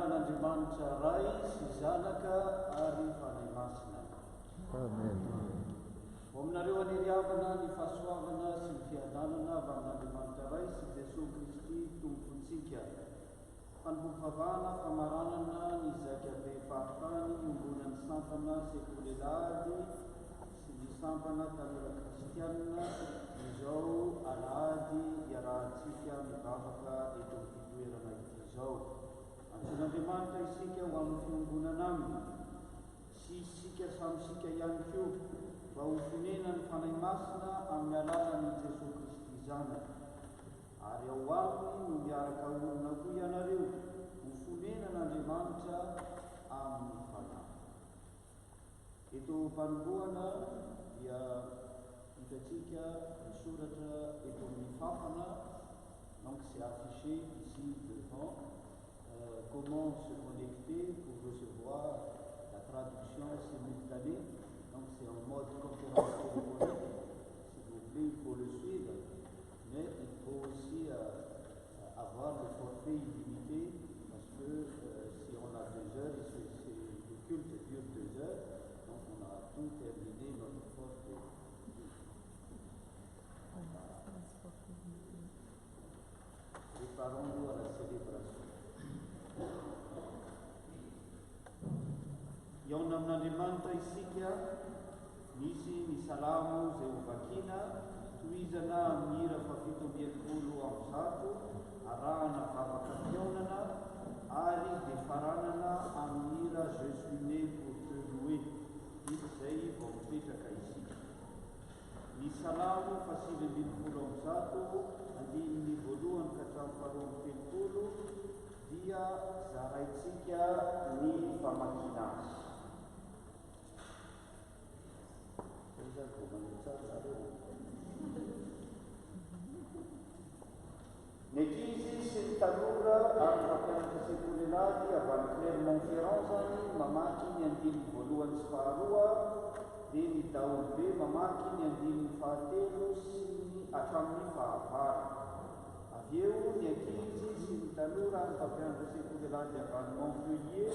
an'Andriamanitra ray sy zanaka ary fanahy masina. Amen. Ho aminareo aniriavana ny fahasoavana sy ny fiadanana avy amin'Andriamanitra ray sy Jesosy Kristy tompontsika. Fanompoam-pavahana, famaranana ny zakabe fahatany iombonan'ny sampana sekolelady sy ny sampana tanora kristianina izao alahady iarahantsika mivavaka eto amin'ity toerana ity izao. Antsoin'Andriamanitra isika ho amin'ny fiombonana aminy sy isika samysika ihany koa mba ho fonena ny fanahy masina amin'ny alalan'i Jesosy Kristy zanaka. Ary ao aminy no miaraka olona koa ianareo ho fonena n'Andriamanitra amin'ny fanahy. Eto mpanombohana dia hitatsika misoratra eto amin'ny fafana, donc c'est affiché ici devant comment se connecter pour recevoir la traduction simultanée. Donc c'est en mode conférence téléphonique. S'il vous plaît, il faut le suivre. Mais il faut aussi avoir le forfait illimité parce que si on a 2 heures, et le culte dure 2 heures, donc on a tout terminé notre forfait. Préparons-nous à la célébration. Eo amin'Andriamanitra isika misy ny salamo izay hovakina toizana amin'ny hira fafito ambinifolo amin'ny zato, arahana vavaka fionana ary defaranana amin'ny hira Je suis né pour te louer, izay vao mipetraka isika. Ny salamo fasivy ambinifolo amin'ny zato, andininy voalohany ka hatramin'ny faharoa amby telopolo dia zaraitsika ny famakiana azy. Ny ankizy sy ny tanora ary mpampianatra sekolelady avy any Clermont-Ferrand zany mamaky ny andininy voalohany sy faharoa, dia ny daolobe mamaky ny andininy fahatelo sy ny hatramin'ny fahavalo. Avy eo ny ankizy sy ny tanora ary mpampianatra sekolelady avy any Montpellier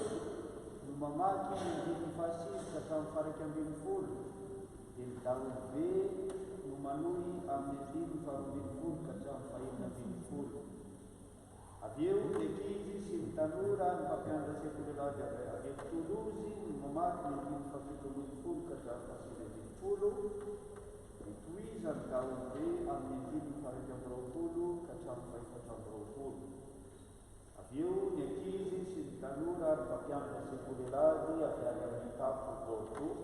no mamaky ny andininy fahasivy ka hatramin'ny faharaiky ambinifolo, dia ny daolobe no manohy amin'ny andininy faharoa ambinifolo ka hatramin'ny fahaenina ambinifolo. Avy eo ny ankizy sy ny tanora ny mpampianatra sekolelady avy eto Toulouse no mamaky ny andininy fahafito ambinifolo ka hatramin'ny fahasivy ambinifolo, ny toiza ny daolobe amin'ny andininy faharaiky amby roapolo ka hatramin'ny fahaefatra amby roapolo. Avy eo ny ankizy sy ny tanora ary mpampianatra sekolelady avy any amin'ny tapo Bordeaux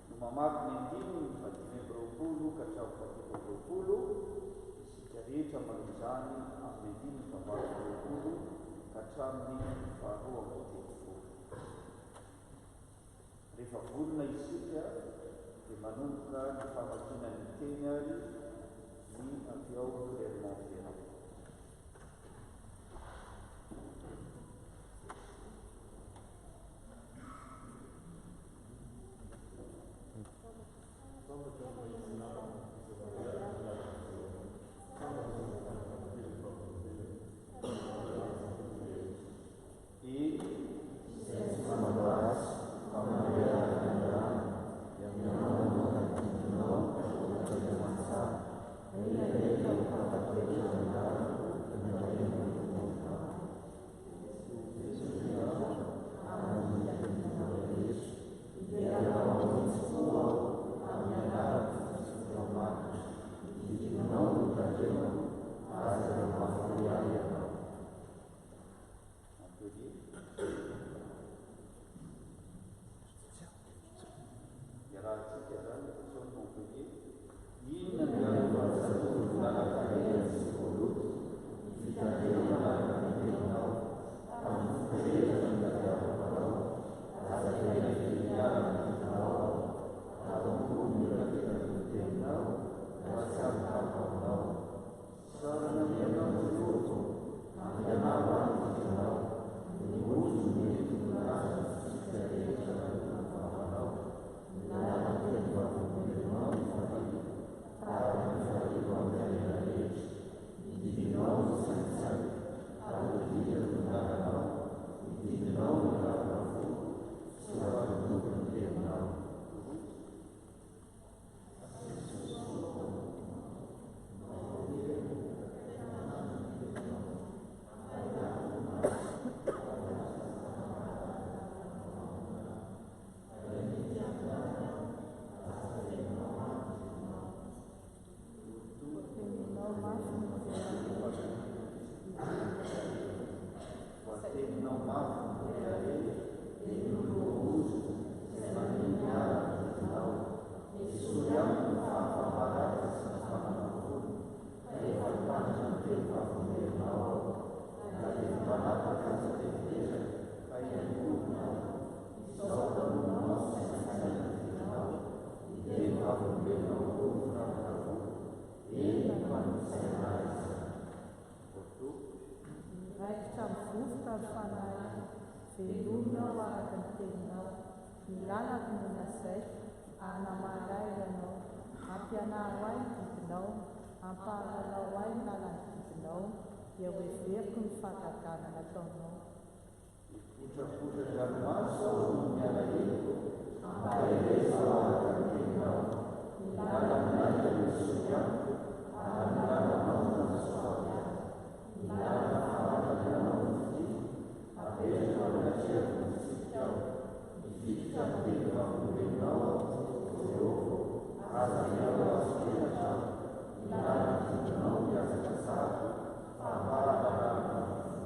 no mamaky ny andininy fahadimy amby roapolo ka hatramin'ny fahafito amby roapolo, isika rehetra manao izany amin'ny andininy fahavalo amby roapolo ka hatramin'ny faharoa amby telopolo. Rehefa volona isika dia manomboka ny famakiana ny teny ary ny avy ao Clermont-Ferrand. E Velonao araka ny teninao, milalako ny nasay, anamaray ianao, ampianaro ahy ny didinao, ampahalalao ahy ny lalany didinao, dia ho everiko ny fahagagana nataonao. Mipotrapotra-dranomasy aho no mialaelo, ampaheleza araka ny teninao, milalaka ny misy amiko, ary milalanao no nasoavy ahy, milalaka fahalalao ny fidi, apetraka ny atrehako ny tsikao, mifikitra ny teny famombenao, Jehova, aza miala azo tenatra, milalaka didinao miazaka tsara, fahalalana ny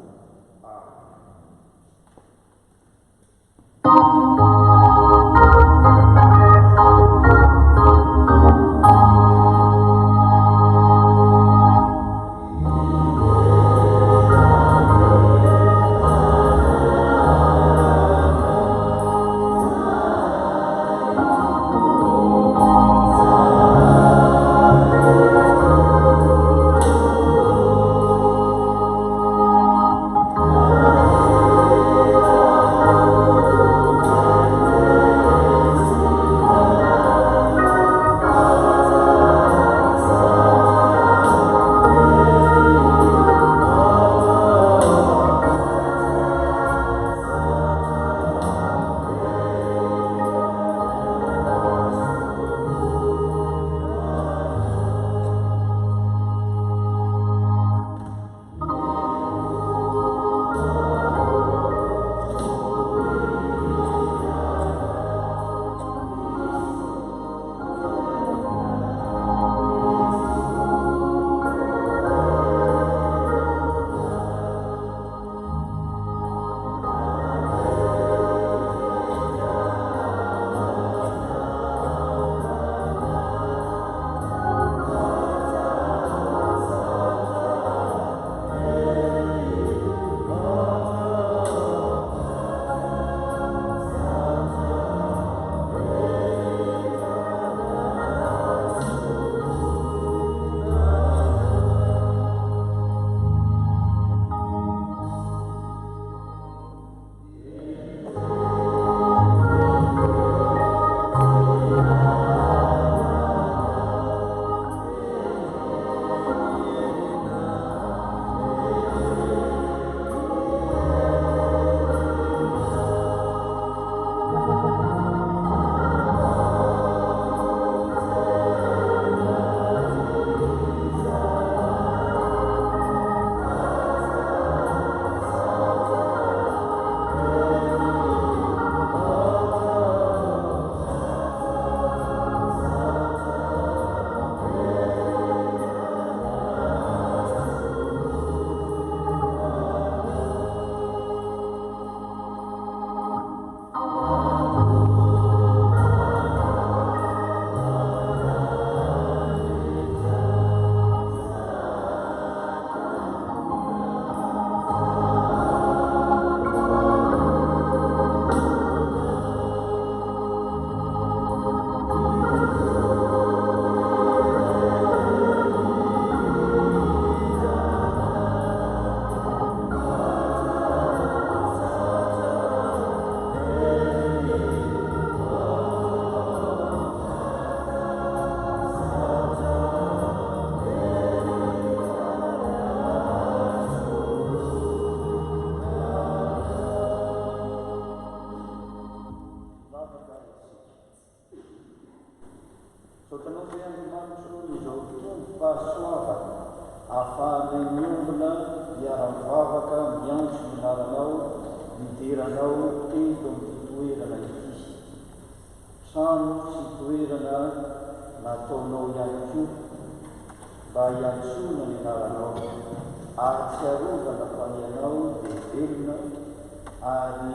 ary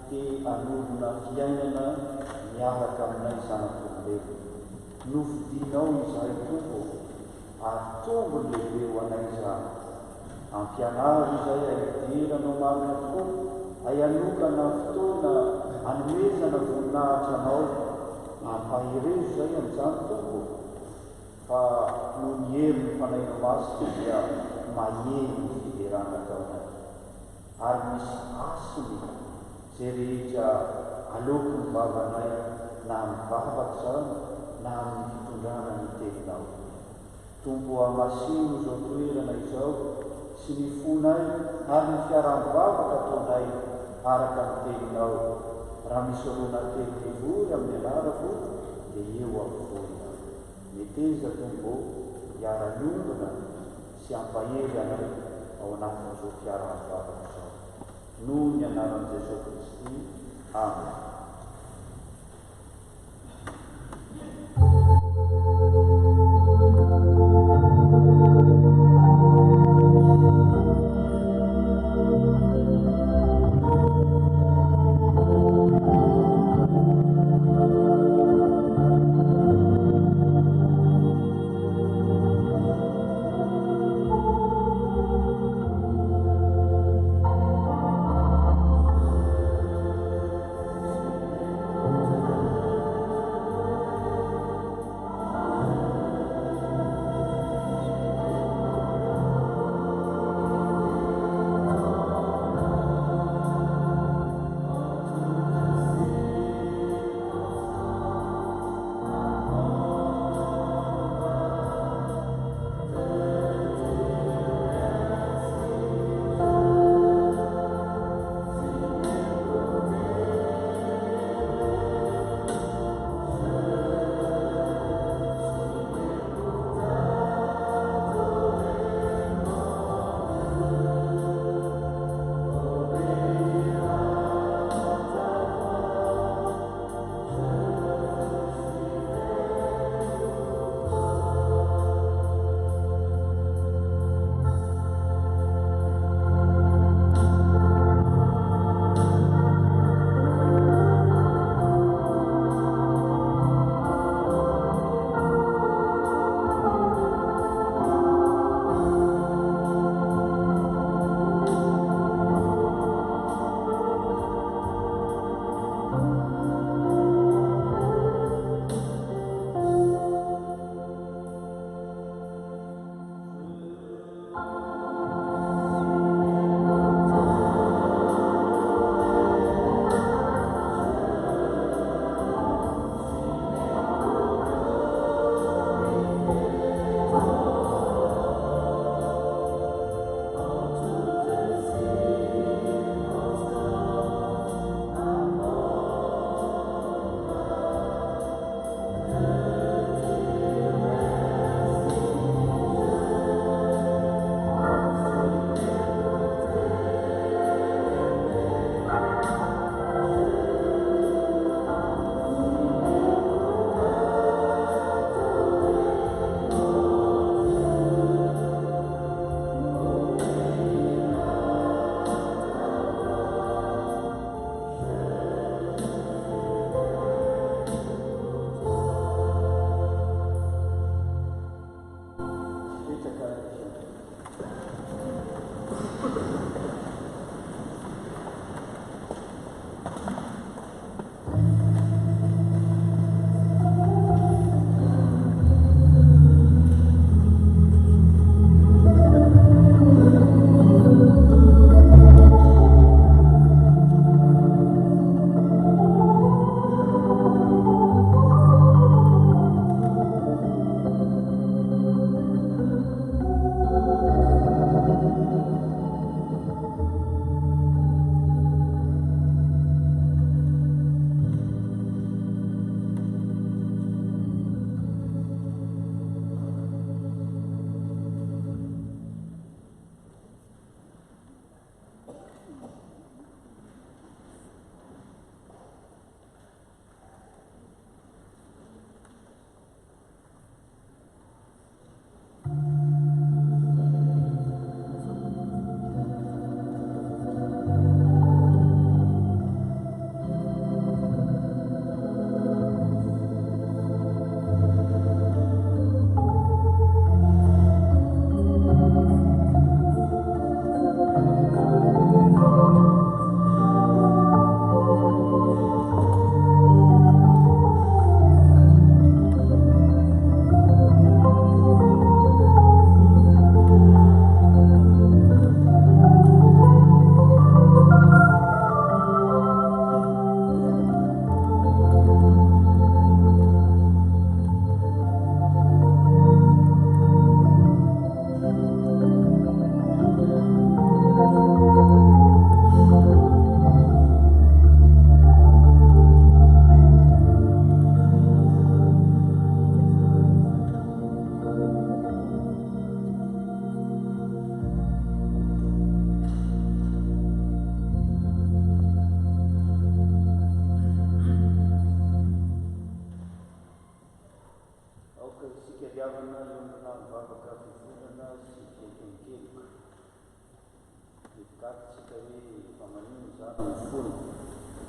te anorona fiainana miaraka aminay zanak'olombelona. Nofidinao izahay tompo ary tombo lehibe ho anay izany. Ampianaro izay aidiranao marina tokoa, ayanokana fotoana anomezana voninahitra anao, ampahirezo izay amin'izany tompo, fa no ny hery ny fanainao masina dia maheny ny fiderana taonay. Ary misy asiny izay rehetra aleoko ny vavanay, na mivavaka izany na amin'ny fitondrana ny teninao. Tompo amasino izao toerana izao sy ny fonay ary ny fiaraham-bavaka ataonay araka ny teninao. Raha misy rona telivory amin'ny anarako dia eo avovoana. Meteza tompo hiara-niombona sy ampahery anay ao anatin'izao fiaraham-bavaka izao. Noho ny anaran'i Jesosy Kristy. Amen.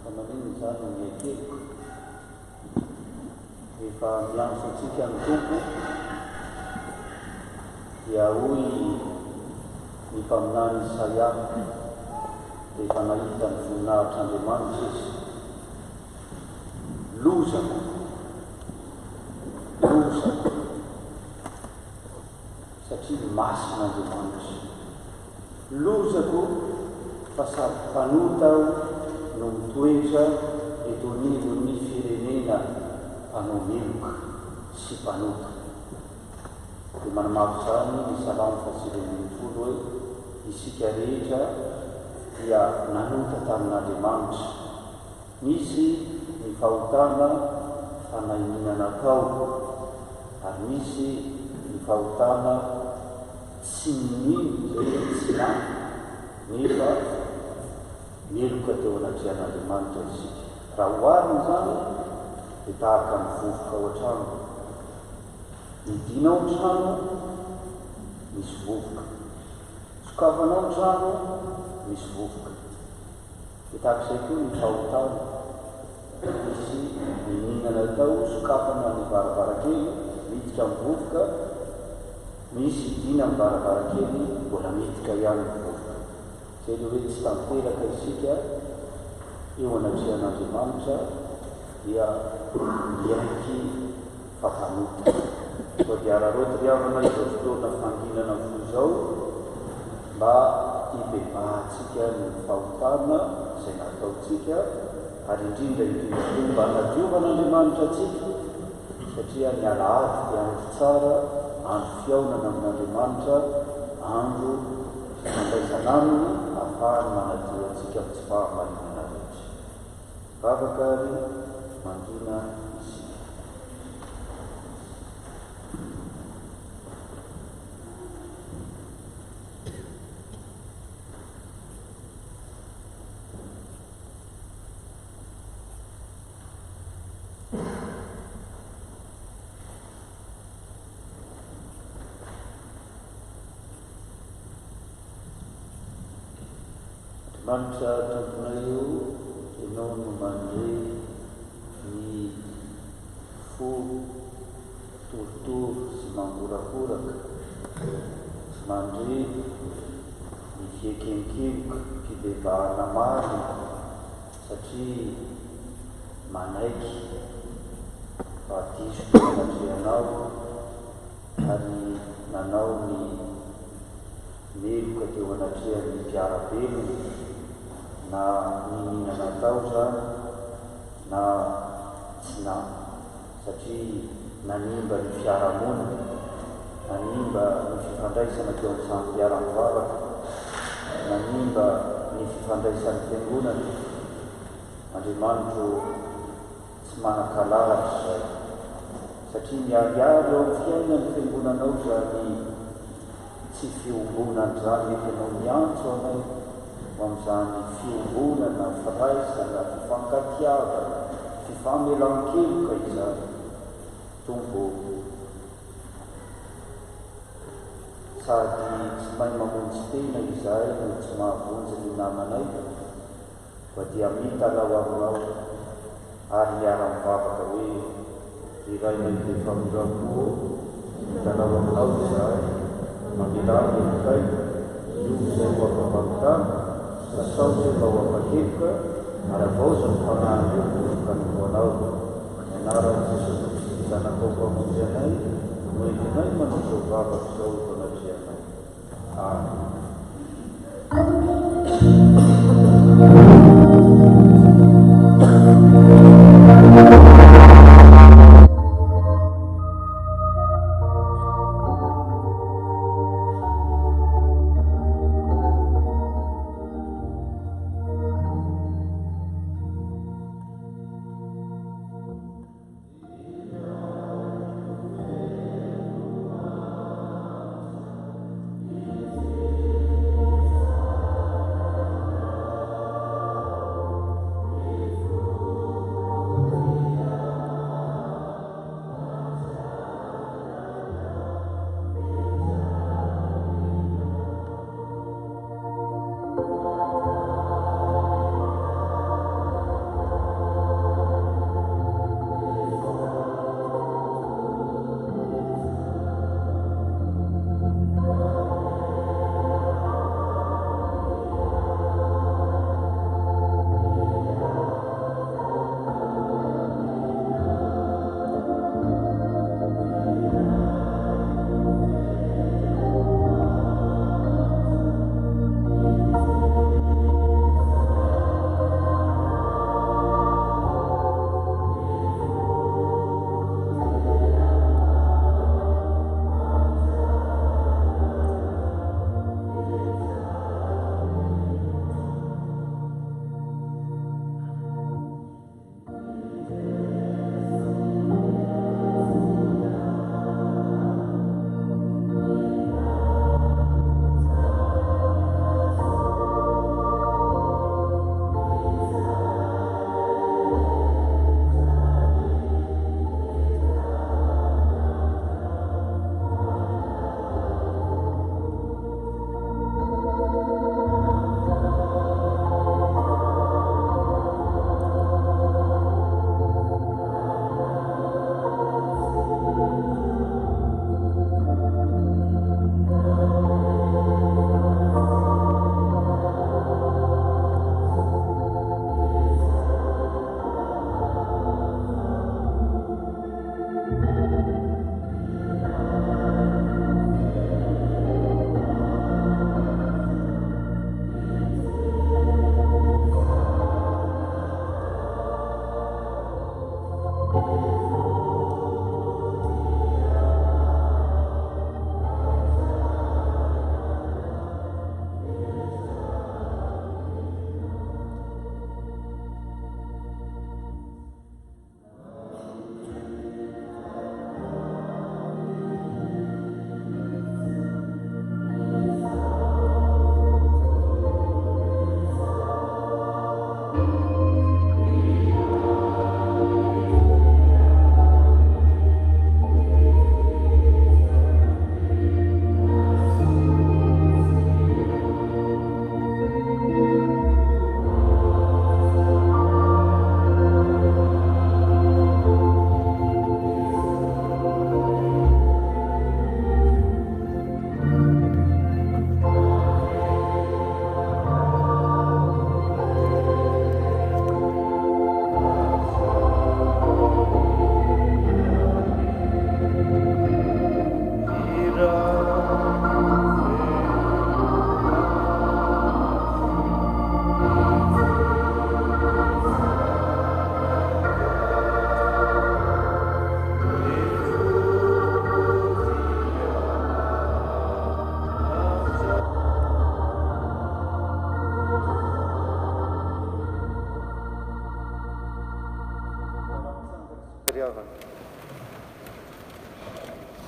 Kamaniny zany ny akeko rehefa miantso antsika ny tompo dia hoy ny mpaminany Isaia rehefa nahita ny voninahitr'Andriamanitra izy, lozako satria masin'Andriamanitra, lozako fa sady mpanota aho no mitoetra eto anivon'ny firenena mpanomeboka sy mpanota. Dia manamafy zany ny Salamo 120 hoe isika rehetra dia nanota tamin'Andriamanitra, misy ny fahotana fanahinana tao ary misy ny fahotana tsy ninino zay tsy na nefa meloka teo anatrehan'Andriamanitra isika. Raha ohariny zany dia tahaka mivovoka ao an-trano, midinao an-trano misy vovoka, sokafanao an-trano misy vovoka. Dia tahak'izay koa ny fahotana, misy mininana tao sokafana ny varavarakely miditra mivovoka, misy dina ny varavarakely mbola miditra ihany mivovoka. Zay le hoe tsy tanteraka isika eo anatrehan'Andriamanitra dia miaiky fampanota. Koa dia araroty riavana izao fotoana fanginana fo izao mba hibebahantsika ny fahotana izay nataontsika, ary indrindra mba hanadiovan'Andriamanitra atsika, satria ny alahady dia andro tsara, andro fiaonana amin'Andriamanitra, andro fandraisana aminy ahafahany manadio antsika amin'ny tsy fahamarinana rehetra. Vavaka ary mangina isika. Manitra tomponay io, ianao no mandre ny fo torotoro sy mangorakoraka, mandre ny fiekemokemoka mpibebahana maro, satria manaiky fa diso anatrehanao ary nanao ny meloka teo anatrehan'ny mpiarabelona, na nininana tao zany na tsy na, satria nanimba ny fiarahamonina, nanimba ny fifandraisana teo amin'ny samy mpiara-mivavaka, nanimba ny fifandraisan'ny fiangonana. Andriamanitro tsy manan-kalahatra zay, satria miariary eo amin'ny fiainany fiangonanao zany tsy fiombonany zany nefa ianao miantso anao amin'izany fiombonana, firaisana, fifankatiavana, fifamelan-keloka izany. Tombo sady tsy mahay mamonjy tena izahay no tsy mahavonjy ny namanay, fa dia mitalao aminao ary miara-mivavaka hoe iray mandeha famoram-po mitalao aminao izahay, mamelany amin'izay io izay ho afampanontany, asao izay mba ho ampakeloka ary avaoza ny fanahiny vovoka ny hoanao. Ianaran'i Jesosy Kristy zanakao mpamonjy anay no entinay manao izao vavaka izao eto anatrehanay. Amen. fitiavana.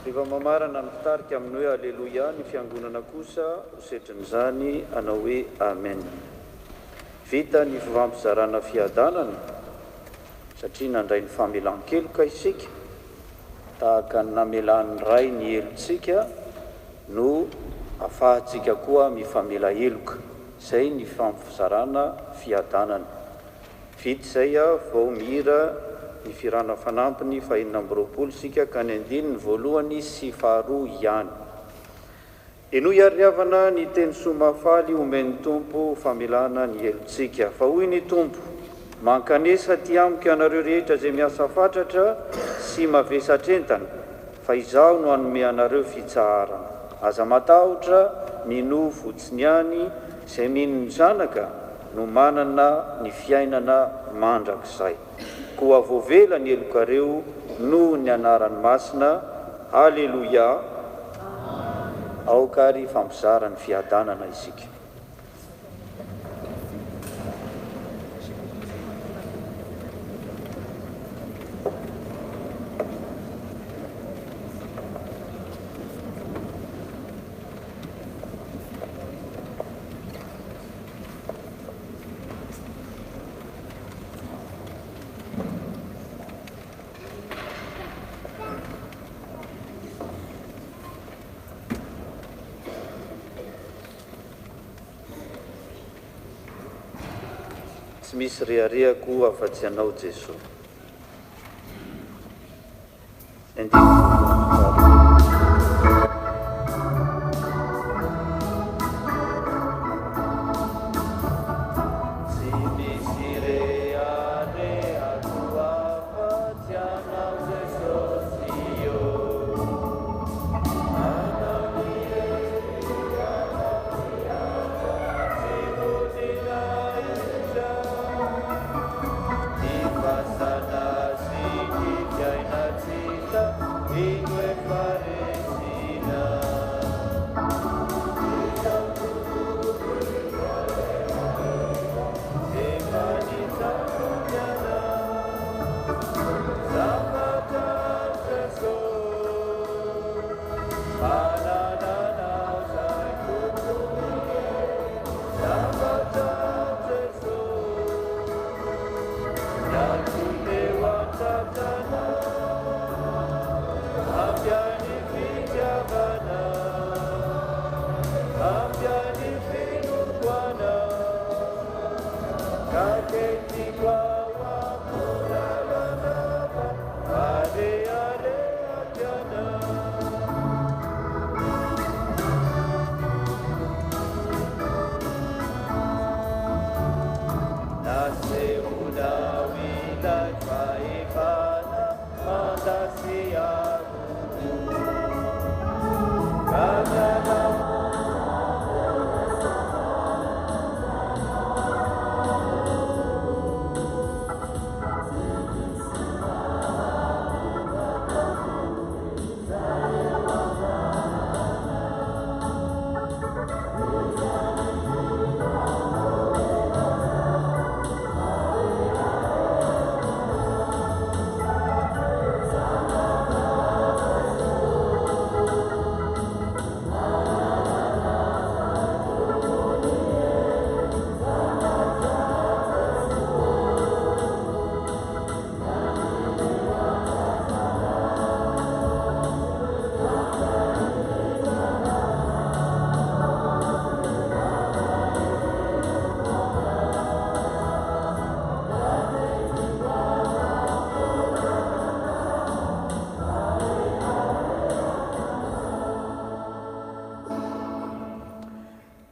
Rehefa mamarana mitarika amin'ny hoe aleloia ny fiangonana kosa ho setrin'izany anao hoe amen. Vita ny fivampizarana fiadanana satria nandray ny famelan-keloka isika tahaka ny namelan'ny ray ny elontsika no afahantsika koa mifamela eloka. Izay ny fampizarana fiadanana. Vita izay vao mihira ny firana fanampiny fahinana amby roapolo sika ka ny andininy voalohany sy faharoa ihany. Eno iariavana ny teny somafaly omen'ny tompo famelana ny elontsika. Fa hoy ny tompo, mankanesa ty amiko ianareo rehetra izay miasa fatratra sy mavesatr-entana, fa izaho no hanome anareo fitsaharana. Aza matahotra mino fotsiny ihany izay mino ny zanaka no manana ny fiainana mandrakizay. Koa voavela ny elokareo no ny anarany masina. Haleloia. Aokary fampizarany fiadanana isika. Tsy misy rehareako afa-tsy anao Jesosy.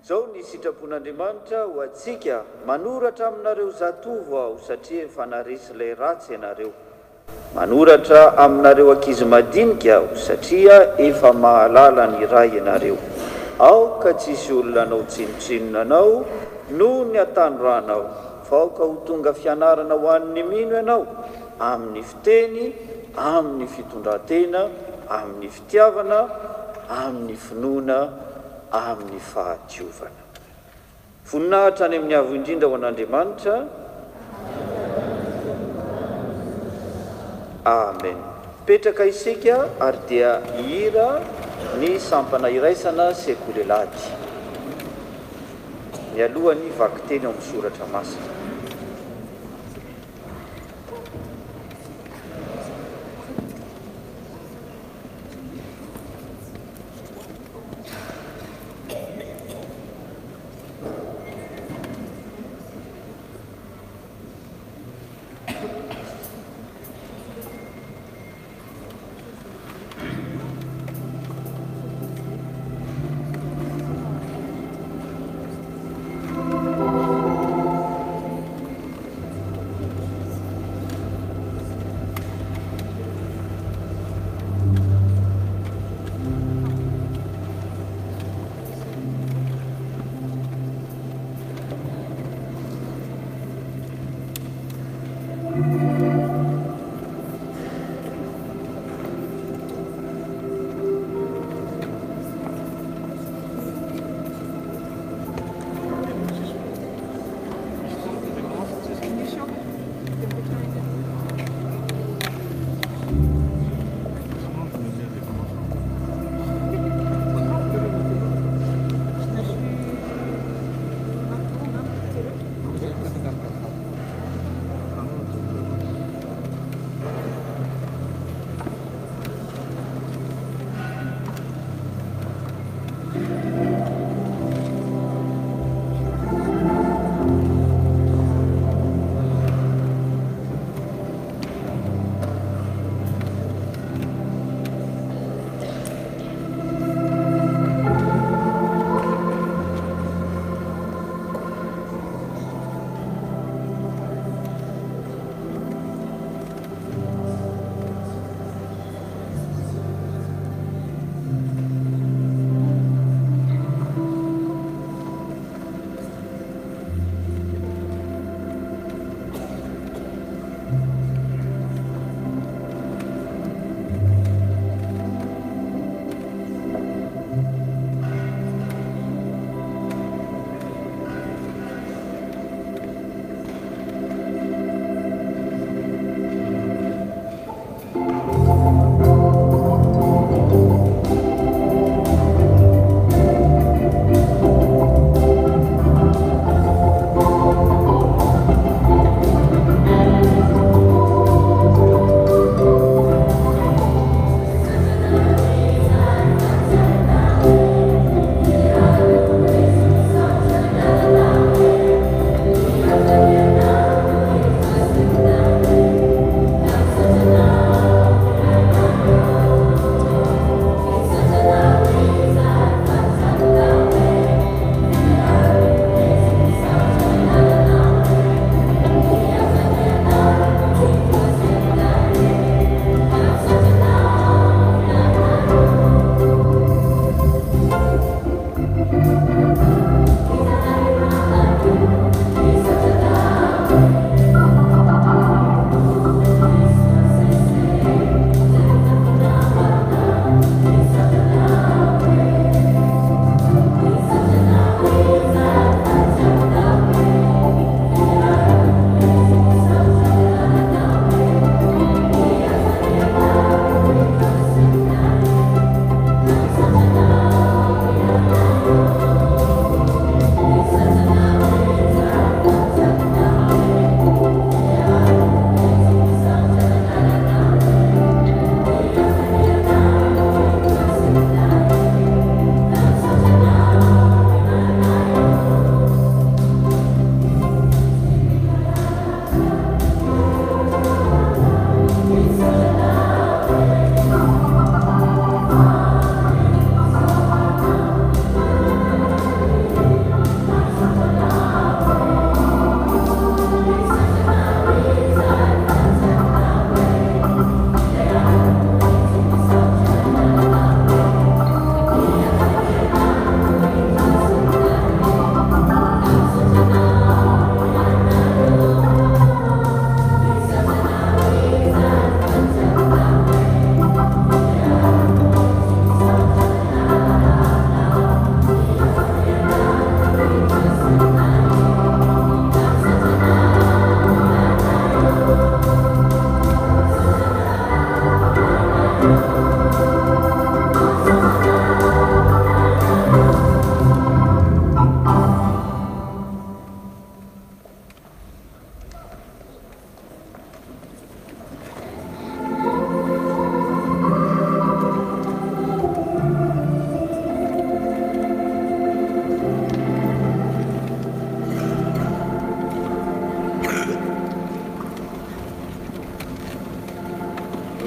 Zao ny sitrapon'Andriamanitra ho atsika manoratra aminareo zatovo aho satria efa naresy ilay ratsy ianareo. Manoratra aminareo ankizy madinika aho satria efa mahalala ny ray ianareo. Ao ka tsisy olona anao tsinotsinona anao no ny atanoranao, fa ao ka ho tonga fianarana ho an'ny mino ianao amin'ny fiteny, amin'ny fitondran-tena, amin'ny fitiavana, amin'ny finoana, amin'ny fahatiovana. Voninahitra any amin'ny avo indrindra ho an'Andriamanitra. amen. Petraka isika ary dia hira ny sampana iraisana sekoly lady mialohany vaky teny ao amin'ny soratra masina.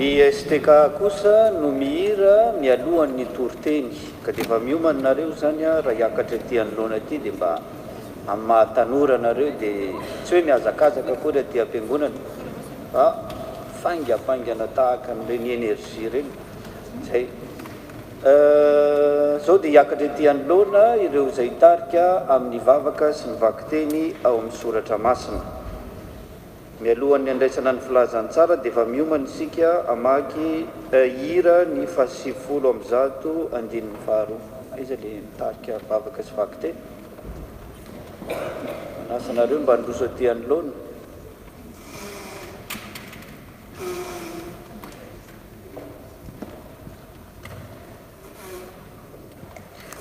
Ny STK kosa no mihira mialohan'ny toriteny ka dia efa miomana nareo zany a raha hiakatra ety anoloana aty dia mba amin'ny mahatanora nareo dia tsy hoe mihazakazaka akory aty am-piangonana fa faingafaingana tahaka n'ireny énergie ireny zay zao dia hiakatra ety anoloana ireo izay tarika amin'ny vavaka sy ny vakiteny ao amin'ny soratra masina. Mialohan'ny andraisana ny filazantsara dia efa miomana isika amaky hira ny 710 andininy faharoa. Aiza le mitarika vavaka sy vakiteny? Manasanareo mba handroso aty anoloana.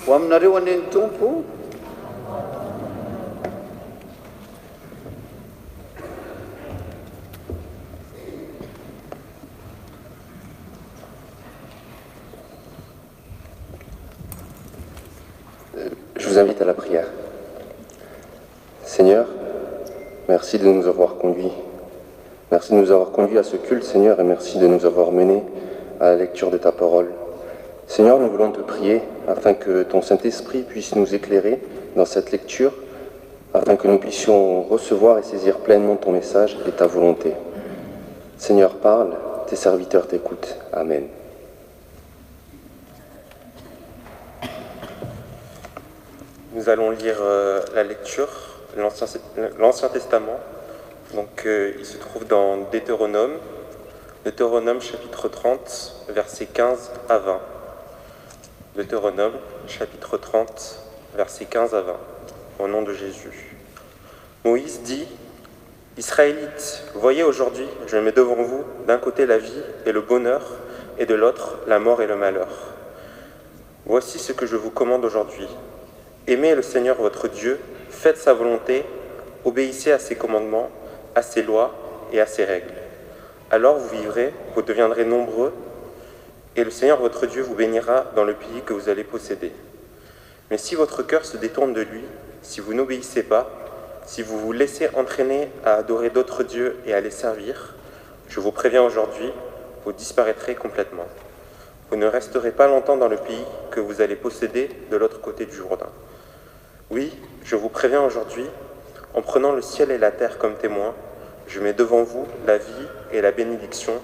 Ho aminareo aneny tompo. Je vous invite à la prière. Seigneur, merci de nous avoir conduits. Merci de nous avoir conduits à ce culte, Seigneur, et merci de nous avoir menés à la lecture de ta parole. Seigneur, nous voulons te prier afin que ton Saint-Esprit puisse nous éclairer dans cette lecture, afin que nous puissions recevoir et saisir pleinement ton message et ta volonté. Seigneur, parle, tes serviteurs t'écoutent. Amen. Nous allons lire la lecture, l'Ancien Testament. Donc, il se trouve dans Deutéronome chapitre 30, versets 15 à 20. Deutéronome chapitre 30, versets 15 à 20. Au nom de Jésus. Moïse dit: Israélites, voyez aujourd'hui, je mets devant vous d'un côté la vie et le bonheur, et de l'autre la mort et le malheur. Voici ce que je vous commande aujourd'hui. Aimez le Seigneur votre Dieu, faites sa volonté, obéissez à ses commandements, à ses lois et à ses règles. Alors vous vivrez, vous deviendrez nombreux, et le Seigneur votre Dieu vous bénira dans le pays que vous allez posséder. Mais si votre cœur se détourne de lui, si vous n'obéissez pas, si vous vous laissez entraîner à adorer d'autres dieux et à les servir, je vous préviens aujourd'hui, vous disparaîtrez complètement. Vous ne resterez pas longtemps dans le pays que vous allez posséder de l'autre côté du Jourdain. Oui, je vous préviens aujourd'hui, en prenant le ciel et la terre comme témoins, je mets devant vous la vie et la bénédiction,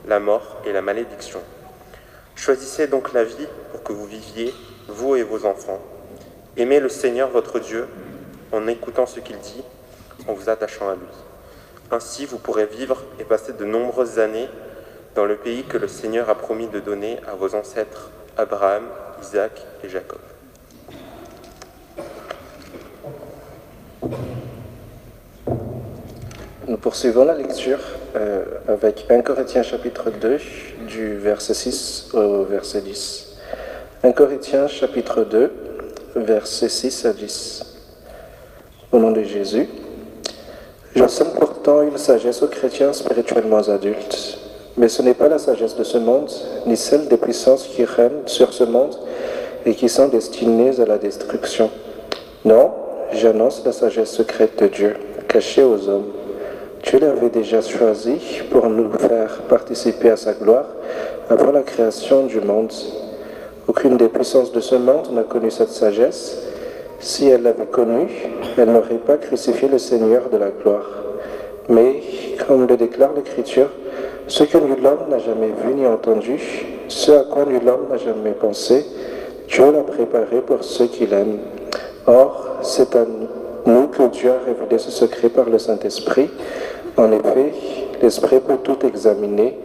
la mort et la malédiction. Choisissez donc la vie pour que vous viviez, vous et vos enfants. Aimez le Seigneur votre Dieu en écoutant ce qu'il dit, en vous attachant à lui. Ainsi, vous pourrez vivre et passer de nombreuses années dans le pays que le Seigneur a promis de donner à vos ancêtres, Abraham, Isaac et Jacob. Nous poursuivons la lecture avec 1 Corinthiens chapitre 2, du verset 6 au verset 10. 1 Corinthiens chapitre 2, versets 6 à 10. Au nom de Jésus, j'enseigne pourtant une sagesse aux chrétiens spirituellement adultes, mais ce n'est pas la sagesse de ce monde, ni celle des puissances qui règnent sur ce monde et qui sont destinées à la destruction. Non, j'annonce la sagesse secrète de Dieu, cachée aux hommes. Dieu l'avait déjà choisi pour nous faire participer à sa gloire avant la création du monde. Aucune des puissances de ce monde n'a connu cette sagesse. Si elle l'avait connue, elle n'aurait pas crucifié le Seigneur de la gloire. Mais, comme le déclare l'Écriture, ce que nul homme n'a jamais vu ni entendu, ce à quoi nul homme n'a jamais pensé, Dieu l'a préparé pour ceux qui l'aiment. Or, c'est à nous que Dieu a révélé ce secret par le Saint-Esprit. En effet, l'Esprit peut tout examiner,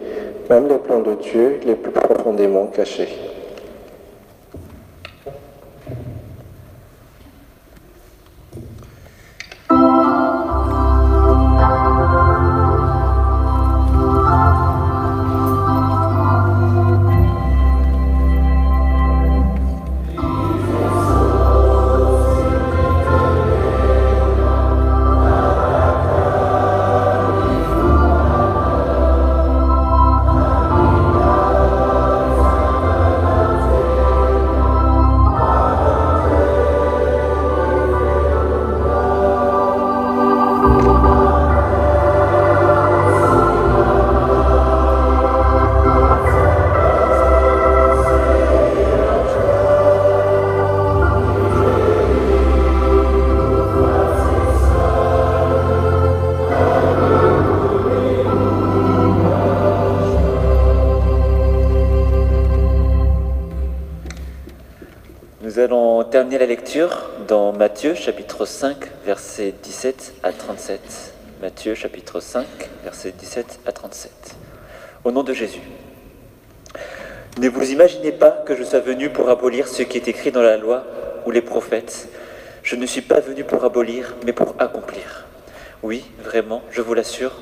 même les plans de Dieu les plus profondément cachés. terminer la lecture dans Matthieu chapitre 5, versets 17 à 37. Matthieu chapitre 5, versets 17 à 37. Au nom de Jésus. Ne vous imaginez pas que je sois venu pour abolir ce qui est écrit dans la loi ou les prophètes. Je ne suis pas venu pour abolir, mais pour accomplir. Oui, vraiment, je vous l'assure,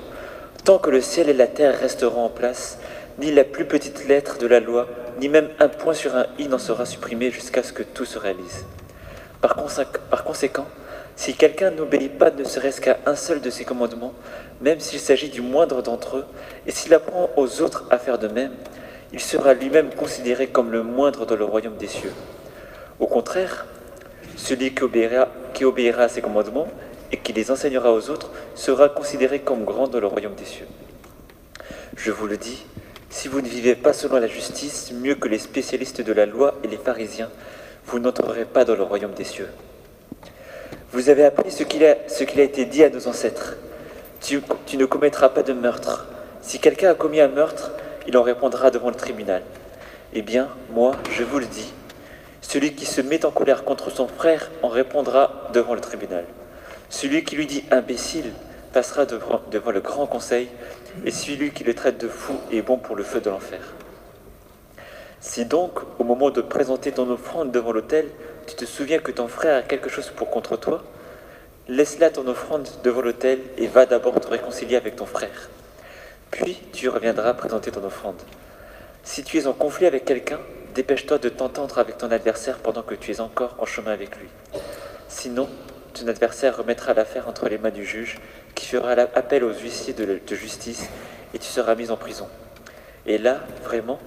tant que le ciel et la terre resteront en place, ni la plus petite lettre de la loi, ni même un point sur un i n'en sera supprimé jusqu'à ce que tout se réalise. Par conséquent, si quelqu'un n'obéit pas ne serait-ce qu'à un seul de ces commandements, même s'il s'agit du moindre d'entre eux, et s'il apprend aux autres à faire de même, il sera lui-même considéré comme le moindre dans le royaume des cieux. Au contraire, celui qui obéira à ces commandements et qui les enseignera aux autres sera considéré comme grand dans le royaume des cieux. Je vous le dis, si vous ne vivez pas selon la justice, mieux que les spécialistes de la loi et les pharisiens, vous n'entrerez pas dans le royaume des cieux. Vous avez appris ce qu'il a été dit à nos ancêtres. Tu ne commettras pas de meurtre. Si quelqu'un a commis un meurtre, il en répondra devant le tribunal. Eh bien, moi, je vous le dis, celui qui se met en colère contre son frère en répondra devant le tribunal. Celui qui lui dit imbécile passera devant le grand conseil, et celui qui le traite de fou est bon pour le feu de l'enfer. Si donc, au moment de présenter ton offrande devant l'autel, tu te souviens que ton frère a quelque chose contre toi, laisse-la ton offrande devant l'autel et va d'abord te réconcilier avec ton frère. Puis tu reviendras présenter ton offrande. Si tu es en conflit avec quelqu'un, dépêche-toi de t'entendre avec ton adversaire pendant que tu es encore en chemin avec lui. Sinon, ton adversaire remettra l'affaire entre les mains du juge, qui fera appel aux huissiers de justice, et tu seras mis en prison. Et là, vraiment,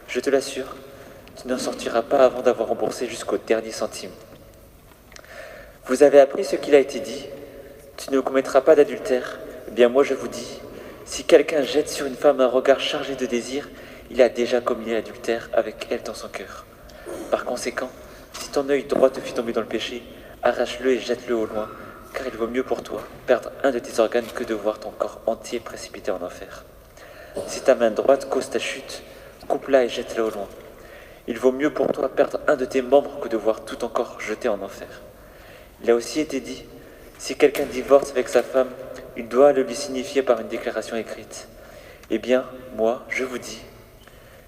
je te l'assure, tu n'en sortiras pas avant d'avoir remboursé jusqu'au dernier centime. Vous avez appris ce qu'il a été dit, tu ne commettras pas d'adultère. Eh bien moi je vous dis, si quelqu'un jette sur une femme un regard chargé de désir, il a déjà commis l'adultère avec elle dans son cœur. Par conséquent, si ton œil droit te fit tomber dans le péché, arrache-le et jette-le au loin, car il vaut mieux pour toi perdre un de tes organes que de voir ton corps entier précipité en enfer. Si ta main droite cause ta chute, coupe-la et jette-la au loin. Il vaut mieux pour toi perdre un de tes membres que de voir tout ton corps jeté en enfer. Il a aussi été dit, si quelqu'un divorce avec sa femme, il doit le lui signifier par une déclaration écrite. Eh bien, moi, je vous dis,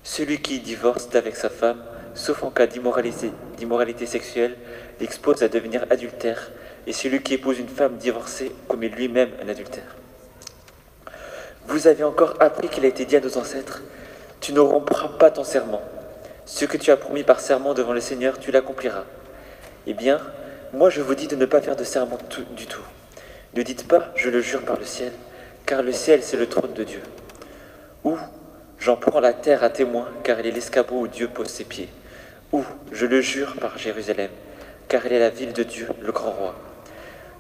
celui qui divorce avec sa femme, sauf en cas d'immoralité sexuelle, l'expose à devenir adultère, et celui qui épouse une femme divorcée commet lui-même un adultère. Vous avez encore appris qu'il a été dit à nos ancêtres, tu ne rompras pas ton serment. Ce que tu as promis par serment devant le Seigneur, tu l'accompliras. Eh bien, moi je vous dis de ne pas faire de serment du tout. Ne dites pas, je le jure par le ciel, car le ciel c'est le trône de Dieu. Ou, j'en prends la terre à témoin, car elle est l'escabeau où Dieu pose ses pieds. Ou, je le jure par Jérusalem, car elle est la ville de Dieu, le grand roi.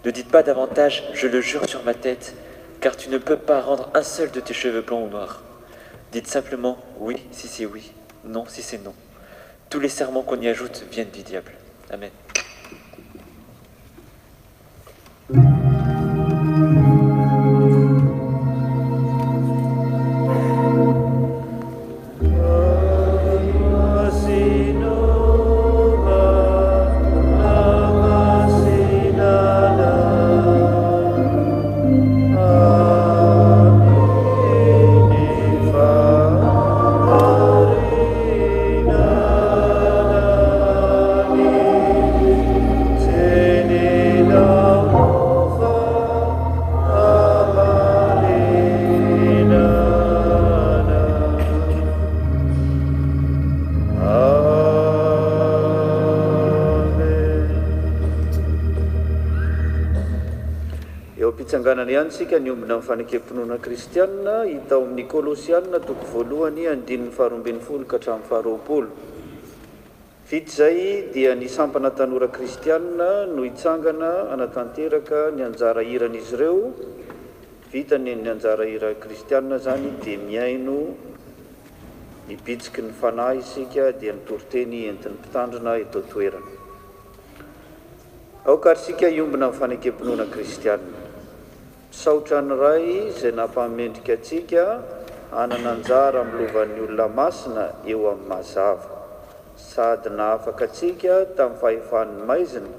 Ne dites pas davantage, je le jure sur ma tête, car tu ne peux pas rendre un seul de tes cheveux blancs ou noirs. Dites simplement oui si c'est oui, non si c'est non. Tous les serments qu'on y ajoute viennent du diable. Amen. Pitsanganana ihany sika niombona amin'ny fanekempinoana kristianina hita ao amin'ny Kolosianina toko voalohany andininy faharoambin'ny folo ka hatramin'ny faharoapolo. Vita izay dia ny sampana tanora kristianina no hitsangana hanatanteraka ny anjara iran'izy ireo. Vita ny anjara ira kristianina zany dia miaino hibitsiky ny fanahy isika dia ny toriteny entin'ny mpitandrina eto toerana. Aokary sika iombona amin'ny fanekempinoana kristianina. Saotra ny ray izay nampamendrika atsika hanana anjara amin'ny lovan'ny olona masina eo amin'ny mazava. sady nahafaka antsika tamin'ny fahefan'ny maizina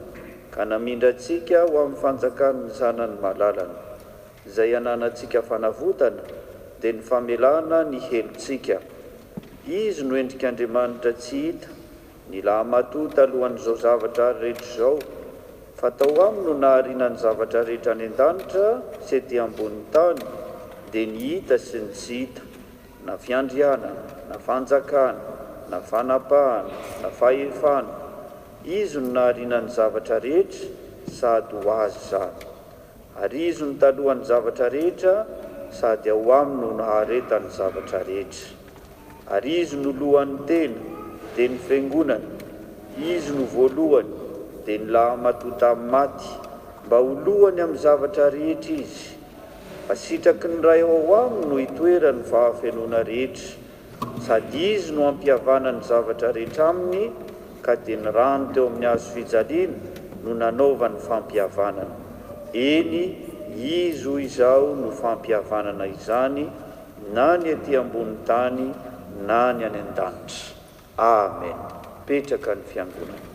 ka namindra antsika ho amin'ny fanjakany ny zanany malalana izay ananantsika fanavotana dia ny famelana ny helontsika. Izy no endrik'Andriamanitra tsy hita, ny laha-matoa talohan'izao zavatra rehetra izao, fa tao aminy no nahariana ny zavatra rehetra any an-danitra sy ety ambonin'ny tany, dia ny hita sy ny tsy hita, na fiandrianana, na fanjakana, na fanapahana, na fahefana. Izy no nahariana ny zavatra rehetra sady ho azy izany. Ary izy no talohan'ny zavatra rehetra sady ao aminy no naharetany zavatra rehetra. Ary izy no lohan'ny tena dia ny fiangonana, izy no voalohany dia ny laha-matoa tamin'ny maty, mba ho lohany amin'ny zavatra rehetra izy. Masitraky ny ray ao aminy no hitoerany fahafenoana rehetra, sady izy no ampihavana ny zavatra rehetra aminy, ka dia ny rano teo amin'ny hazo fijaliana no nanaovany fampihavanana. Eny, izy ho izao no fampihavanana izany, na ny ety ambonin'ny tany na ny any an-danitra. Amen. Petraka ny fiangonana.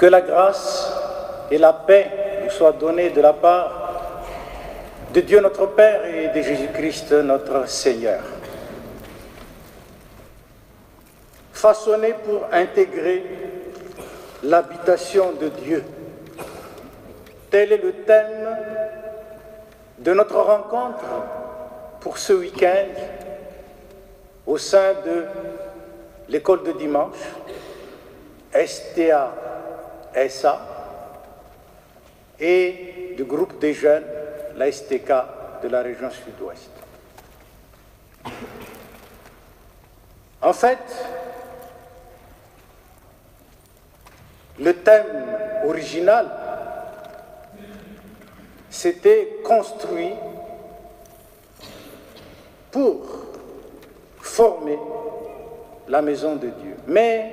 Que la grâce et la paix vous soient données de la part de Dieu notre Père et de Jésus-Christ notre Seigneur. Façonnés pour intégrer l'habitation de Dieu. Tel est le thème de notre rencontre pour ce week-end au sein de l'école de dimanche, STA-SA, et du groupe des jeunes, la STK de la région sud-ouest. En fait, le thème original s'était construit pour former la maison de Dieu. Mais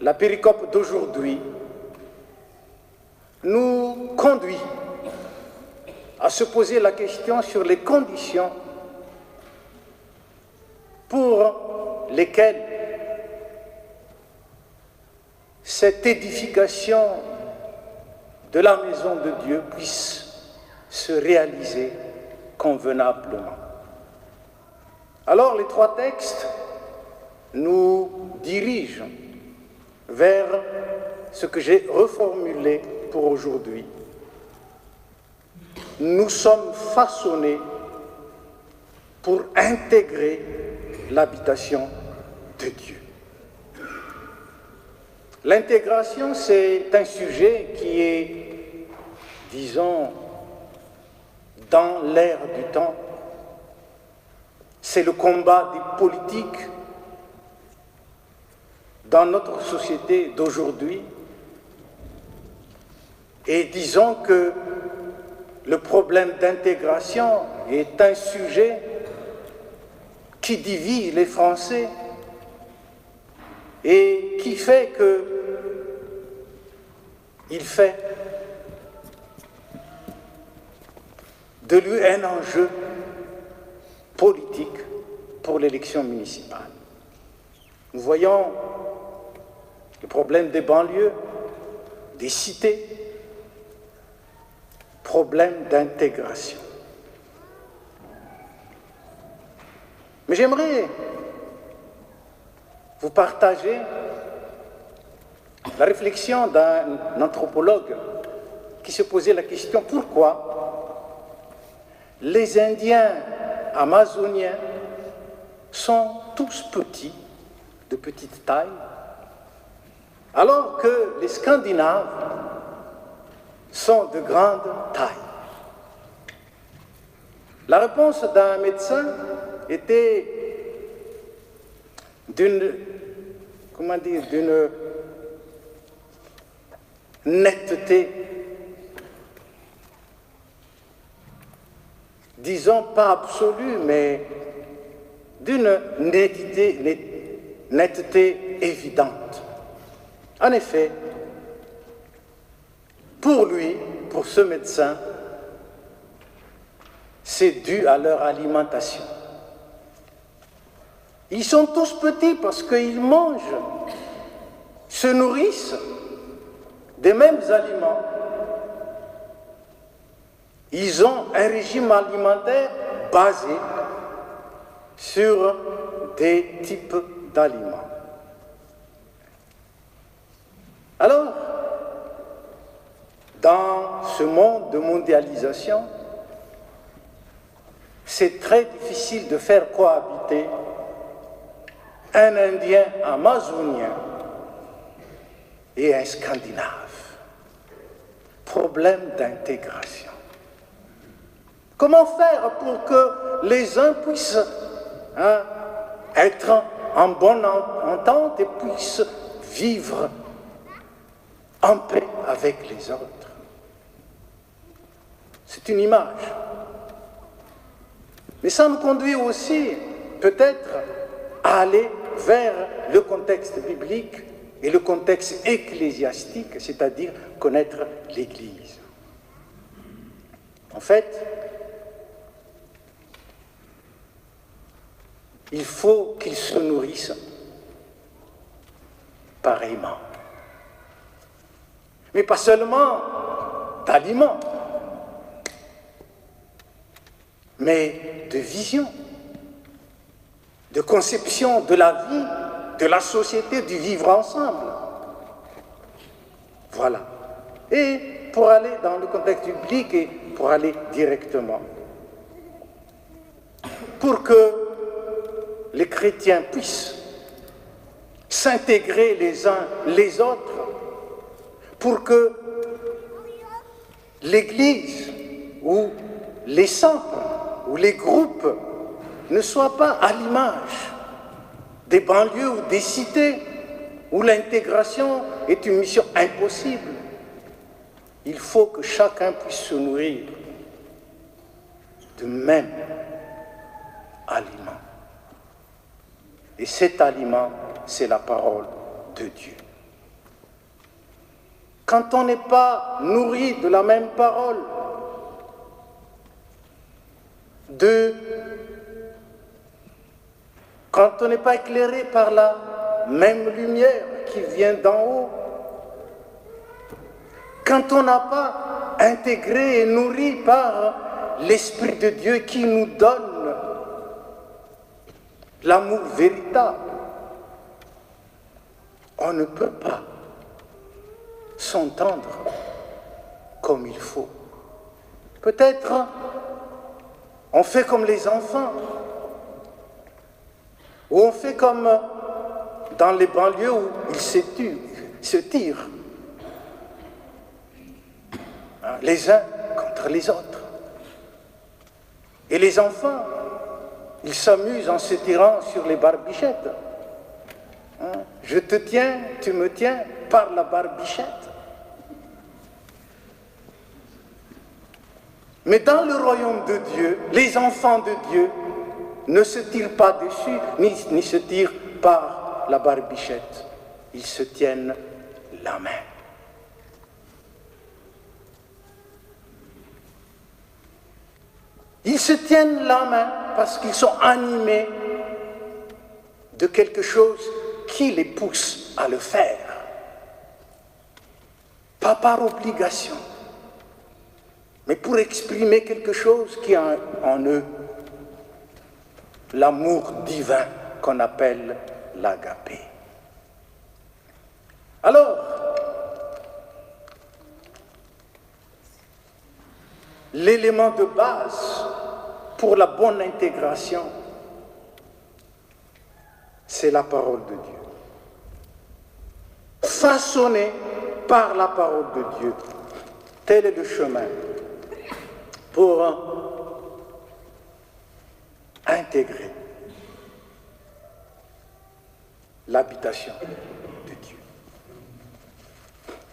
la péricope d'aujourd'hui nous conduit à se poser la question sur les conditions pour lesquelles cette édification de la maison de Dieu puisse se réaliser convenablement. Alors les trois textes nous dirigent vers ce que j'ai reformulé pour aujourd'hui. Nous sommes façonnés pour intégrer l'habitation de Dieu. L'intégration, c'est un sujet qui est, disons, dans l'air du temps. C'est le combat des politiques dans notre société d'aujourd'hui. Et disons que le problème d'intégration est un sujet qui divise les Français et qui fait qu'il fait de lui un enjeu politique pour l'élection municipale. Nous voyons le problème des banlieues, des cités, problème d'intégration. Mais j'aimerais vous partager la réflexion d'un anthropologue qui se posait la question pourquoi les Indiens amazoniens sont tous petits, de petite taille, alors que les Scandinaves sont de grande taille. La réponse d'un médecin était d'une netteté, disons pas absolue, mais d'une netteté évidente. En effet, pour lui, pour ce médecin, c'est dû à leur alimentation. Ils sont tous petits parce qu'ils mangent, se nourrissent des mêmes aliments. Ils ont un régime alimentaire basé sur des types d'aliments. Alors, dans ce monde de mondialisation, c'est très difficile de faire cohabiter un Indien amazonien et un Scandinave. Problème d'intégration. Comment faire pour que les uns puissent être en bonne entente et puissent vivre en paix avec les autres? C'est une image. Mais ça nous conduit aussi peut-être à aller vers le contexte biblique et le contexte ecclésiastique, c'est-à-dire connaître l'Église. En fait, il faut qu'ils se nourrissent pareillement. mais pas seulement d'aliments, mais de vision, de conception de la vie, de la société, du vivre ensemble. Voilà. Et pour aller dans le contexte biblique et pour aller directement, pour que les chrétiens puissent s'intégrer les uns les autres, pour que l'Église ou les centres ou les groupes ne soient pas à l'image des banlieues ou des cités où l'intégration est une mission impossible. Il faut que chacun puisse se nourrir de même aliment. Et cet aliment, c'est la parole de Dieu. Quand on n'est pas nourri de la même parole, quand on n'est pas éclairé par la même lumière qui vient d'en haut, quand on n'a pas intégré et nourri par l'Esprit de Dieu qui nous donne l'amour véritable, on ne peut pas s'entendre comme il faut. Peut-être on fait comme les enfants, ou on fait comme dans les banlieues où ils se tirent, les uns contre les autres. Et les enfants, ils s'amusent en se tirant sur les barbichettes. Je te tiens, tu me tiens par la barbichette. Mais dans le royaume de Dieu, les enfants de Dieu ne se tirent pas dessus, ni se tirent par la barbichette. Ils se tiennent la main. Ils se tiennent la main parce qu'ils sont animés de quelque chose qui les pousse à le faire. Pas par obligation, mais pour exprimer quelque chose qui a en eux l'amour divin qu'on appelle l'agapé. Alors, l'élément de base pour la bonne intégration, c'est la parole de Dieu. Façonné par la parole de Dieu. Tel est le chemin pour intégrer l'habitation de Dieu.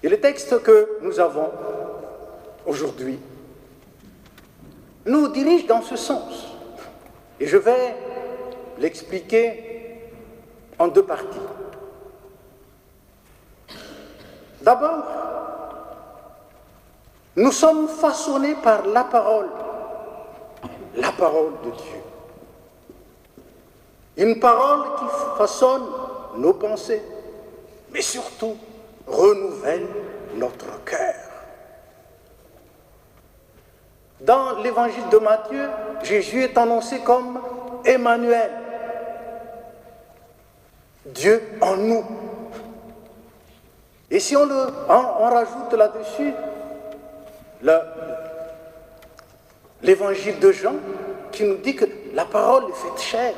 Et le texte que nous avons aujourd'hui nous dirige dans ce sens. Et je vais l'expliquer en deux parties. D'abord, nous sommes façonnés par la parole de Dieu. Une parole qui façonne nos pensées, mais surtout renouvelle notre cœur. Dans l'évangile de Matthieu, Jésus est annoncé comme Emmanuel, Dieu en nous. Et si on rajoute là-dessus l'évangile de Jean, qui nous dit que la parole est faite chair.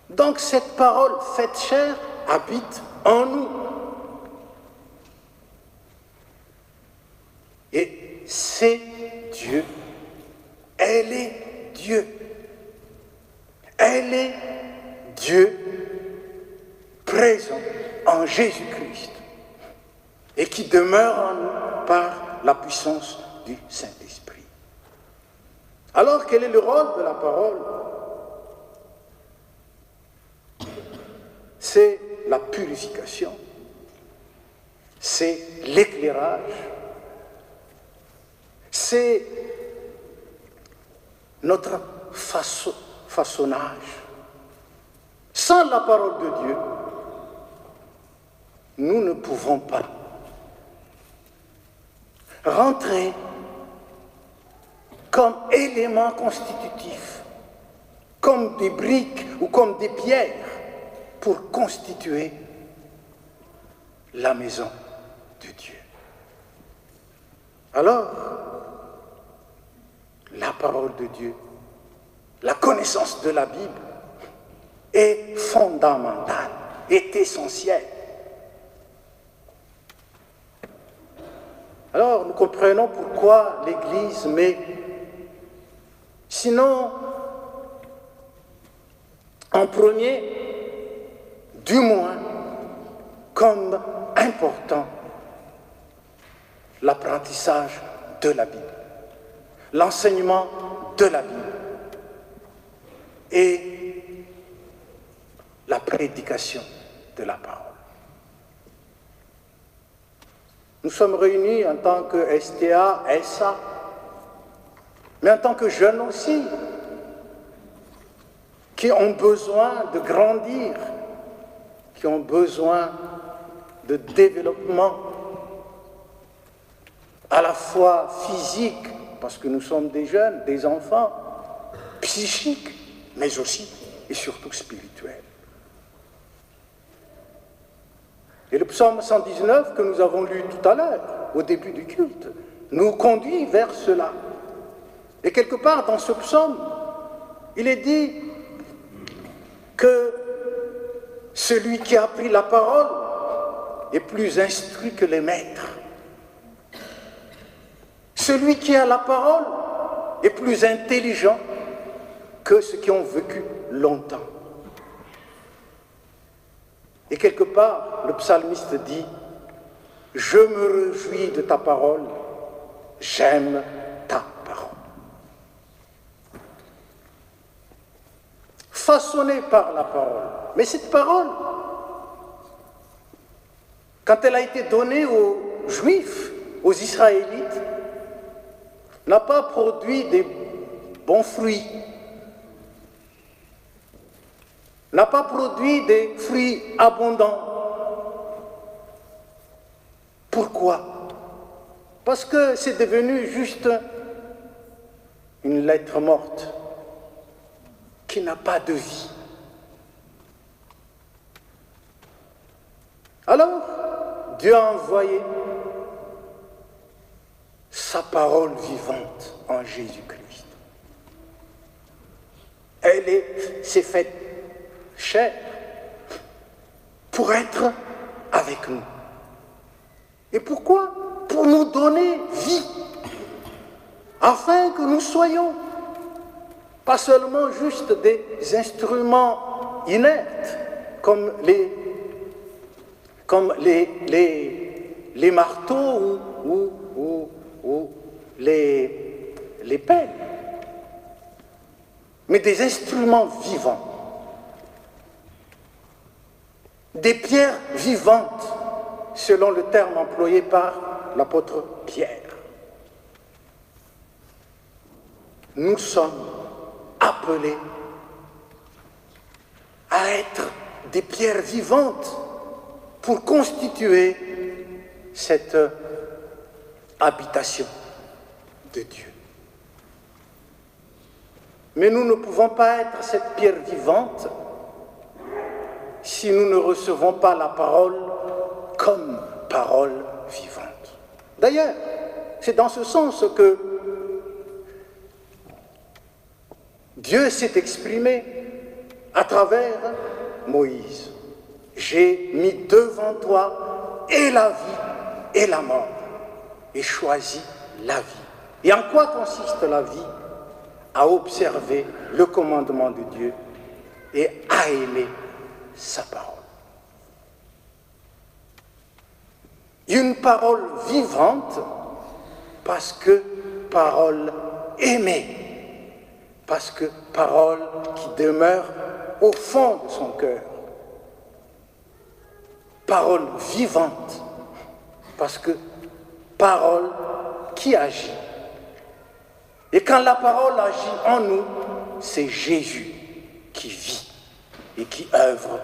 Donc cette parole faite chair habite en nous. Et c'est Dieu. Elle est Dieu. Elle est Dieu présent en Jésus-Christ et qui demeure en nous par la puissance du Saint-Esprit. Alors, quel est le rôle de la parole? C'est la purification, c'est l'éclairage, c'est notre façonnage. Sans la parole de Dieu, nous ne pouvons pas rentrer comme élément constitutif, comme des briques ou comme des pierres pour constituer la maison de Dieu. Alors, la parole de Dieu, la connaissance de la Bible est fondamentale, est essentielle. Alors, nous comprenons pourquoi l'Église met, sinon en premier, du moins, comme important, l'apprentissage de la Bible, l'enseignement de la Bible et la prédication de la parole. Nous sommes réunis en tant que STA, SA, mais en tant que jeunes aussi, qui ont besoin de grandir, qui ont besoin de développement, à la fois physique, parce que nous sommes des jeunes, des enfants, psychique, mais aussi et surtout spirituel. Et le psaume 119 que nous avons lu tout à l'heure, au début du culte, nous conduit vers cela. Et quelque part dans ce psaume, il est dit que celui qui a appris la parole est plus instruit que les maîtres. Celui qui a la parole est plus intelligent que ceux qui ont vécu longtemps. Et quelque part, le psalmiste dit « Je me réjouis de ta parole, j'aime ta parole. » Façonné par la parole. Mais cette parole, quand elle a été donnée aux Juifs, aux Israélites, n'a pas produit des bons fruits, n'a pas produit des fruits abondants. Pourquoi? Parce que c'est devenu juste une lettre morte qui n'a pas de vie. Alors, Dieu a envoyé sa parole vivante en Jésus-Christ. Elle s'est faite chair pour être avec nous. Et pourquoi? Pour nous donner vie, afin que nous soyons pas seulement juste des instruments inertes, comme les marteaux ou les pelles, mais des instruments vivants, des pierres vivantes, selon le terme employé par l'apôtre Pierre. Nous sommes appelés à être des pierres vivantes pour constituer cette habitation de Dieu. Mais nous ne pouvons pas être cette pierre vivante si nous ne recevons pas la parole comme parole vivante. D'ailleurs, c'est dans ce sens que Dieu s'est exprimé à travers Moïse. J'ai mis devant toi et la vie et la mort, et choisi la vie. Et en quoi consiste la vie? À observer le commandement de Dieu et à aimer sa parole. Une parole vivante parce que parole aimée, parce que parole qui demeure au fond de son cœur. Parole vivante parce que parole qui agit. Et quand la parole agit en nous, c'est Jésus qui vit et qui œuvre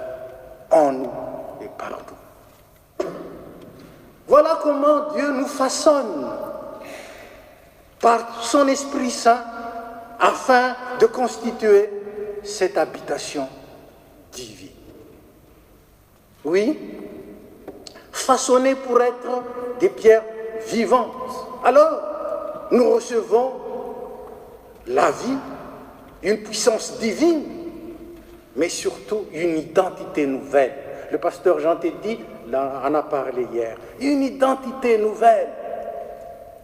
en nous et par nous. Voilà comment Dieu nous façonne par son Esprit Saint afin de constituer cette habitation divine. Oui, façonnés pour être des pierres vivantes. Alors, nous recevons la vie, une puissance divine, mais surtout une identité nouvelle. Le pasteur Jean Tédi en a parlé hier. Une identité nouvelle.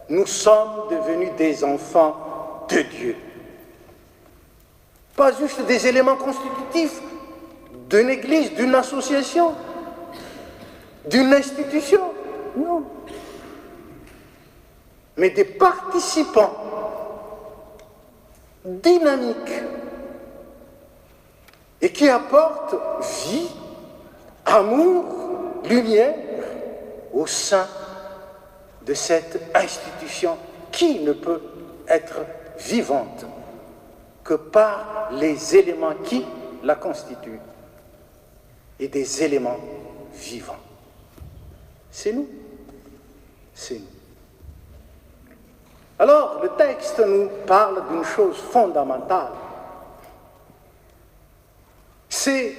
Nous sommes devenus des enfants de Dieu. Pas juste des éléments constitutifs d'une église, d'une association, d'une institution, non. Mais des participants dynamiques et qui apportent vie, amour, lumière au sein de cette institution qui ne peut être vivante que par les éléments qui la constituent et des éléments vivants. C'est nous. C'est nous. Alors, le texte nous parle d'une chose fondamentale. C'est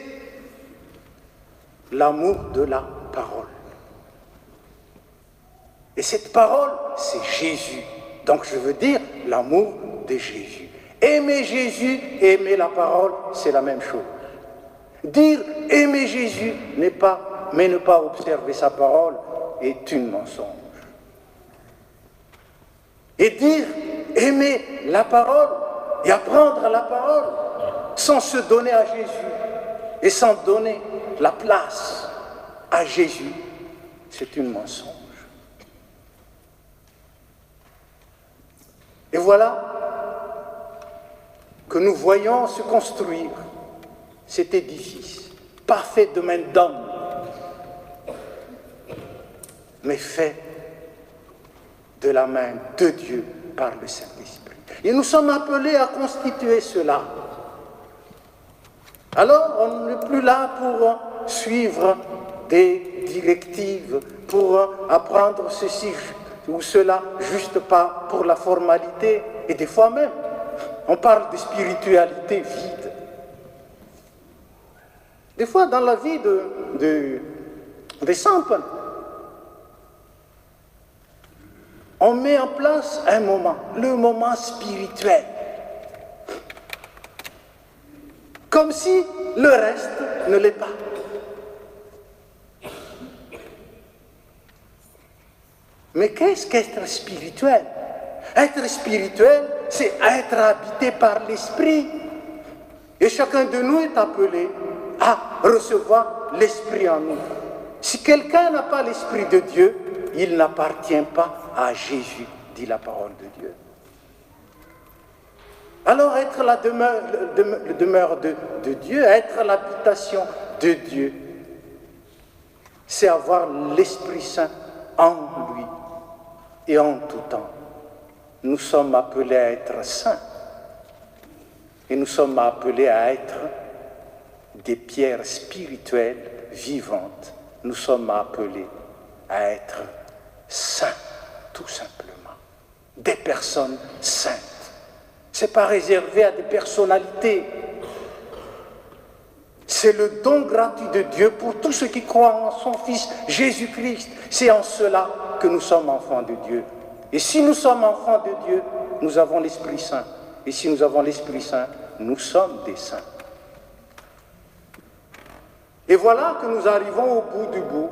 l'amour de la parole. Et cette parole, c'est Jésus. Donc, je veux dire l'amour de Jésus. Aimer Jésus et aimer la parole, c'est la même chose. Dire aimer Jésus mais ne pas observer sa parole est une mensonge. Et dire aimer la parole et apprendre la parole sans se donner à Jésus et sans donner la place à Jésus, c'est une mensonge. Et voilà que nous voyons se construire cet édifice, pas fait de main d'homme, mais fait de la main de Dieu par le Saint-Esprit. Et nous sommes appelés à constituer cela. Alors, on n'est plus là pour suivre des directives, pour apprendre ceci ou cela, juste pas pour la formalité. Et des fois même, on parle de spiritualité vide. Des fois, dans la vie des simples, on met en place un moment, le moment spirituel. Comme si le reste ne l'est pas. Mais qu'est-ce qu'être spirituel? Être spirituel, c'est être habité par l'Esprit. Et chacun de nous est appelé à recevoir l'Esprit en nous. Si quelqu'un n'a pas l'Esprit de Dieu, il n'appartient pas à Jésus, dit la parole de Dieu. Alors être la demeure de Dieu, être l'habitation de Dieu, c'est avoir l'Esprit Saint en lui et en tout temps. Nous sommes appelés à être saints et nous sommes appelés à être des pierres spirituelles vivantes. Nous sommes appelés à être saints, tout simplement. Des personnes saintes. Ce n'est pas réservé à des personnalités. C'est le don gratuit de Dieu pour tous ceux qui croient en son Fils Jésus-Christ. C'est en cela que nous sommes enfants de Dieu. Et si nous sommes enfants de Dieu, nous avons l'Esprit Saint. Et si nous avons l'Esprit Saint, nous sommes des saints. Et voilà que nous arrivons au bout du bout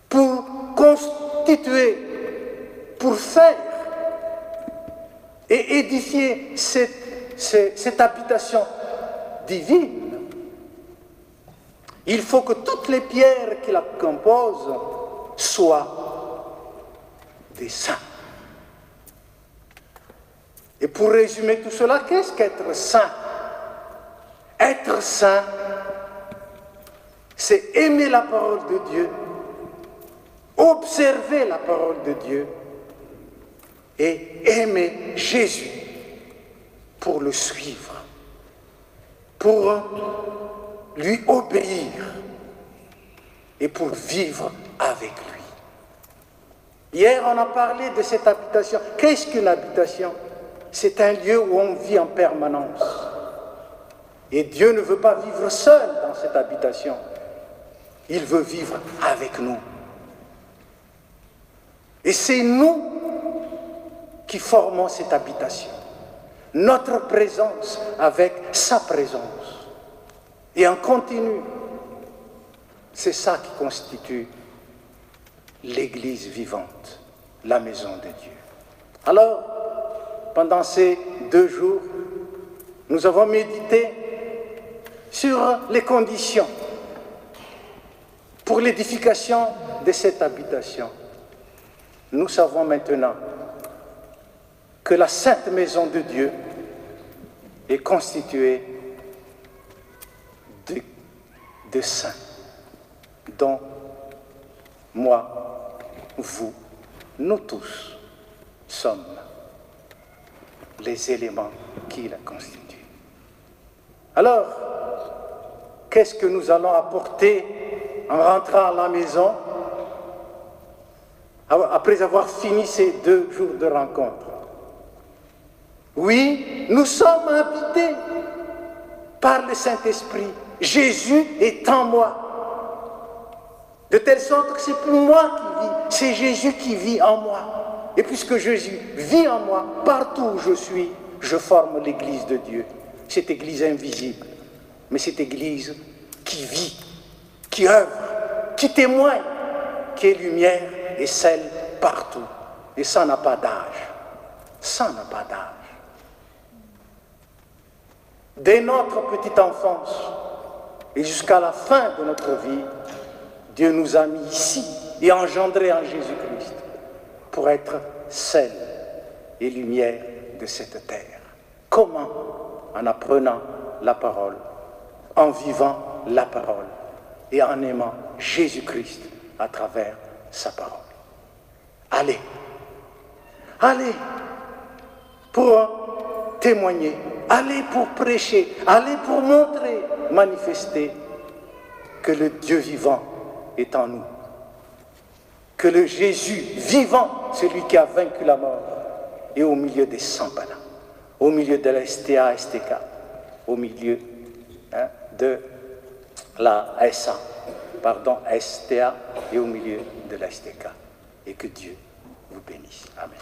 pour constituer, pour faire et édifier cette habitation divine. Il faut que toutes les pierres qui la composent soient des saints. Et pour résumer tout cela, qu'est-ce qu'être saint? Être saint, c'est aimer la parole de Dieu, observer la parole de Dieu et aimer Jésus pour le suivre, pour lui obéir et pour vivre avec lui. Hier, on a parlé de cette habitation. Qu'est-ce qu'une habitation? C'est un lieu où on vit en permanence. Et Dieu ne veut pas vivre seul dans cette habitation. Il veut vivre avec nous. Et c'est nous qui formons cette habitation. Notre présence avec sa présence. Et en continu. C'est ça qui constitue l'Église vivante, la maison de Dieu. Alors, pendant ces 2 jours, nous avons médité sur les conditions pour l'édification de cette habitation. Nous savons maintenant que la sainte maison de Dieu est constituée de saints, dont moi, vous, nous tous sommes les éléments qui la constituent. Alors, qu'est-ce que nous allons apporter en rentrant à la maison après avoir fini ces 2 jours de rencontre? Oui, nous sommes habités par le Saint-Esprit. Jésus est en moi. De telle sorte que c'est plus moi qui vis, c'est Jésus qui vit en moi. Et puisque Jésus vit en moi, partout où je suis, je forme l'Église de Dieu. Cette Église invisible, mais cette Église qui vit, qui œuvre, qui témoigne, qui est lumière et celle partout. Et ça n'a pas d'âge. Ça n'a pas d'âge. Dès notre petite enfance et jusqu'à la fin de notre vie, Dieu nous a mis ici et engendrés en Jésus-Christ pour être sel et lumière de cette terre. Comment? En apprenant la parole, en vivant la parole et en aimant Jésus-Christ à travers sa parole. Allez, allez pour témoigner, allez pour prêcher, allez pour montrer, manifester que le Dieu vivant est en nous. Que le Jésus vivant, celui qui a vaincu la mort, est au milieu des Sampana, au milieu de la STA, STK, au milieu de la SA, STA et au milieu de la STK. Et que Dieu vous bénisse. Amen.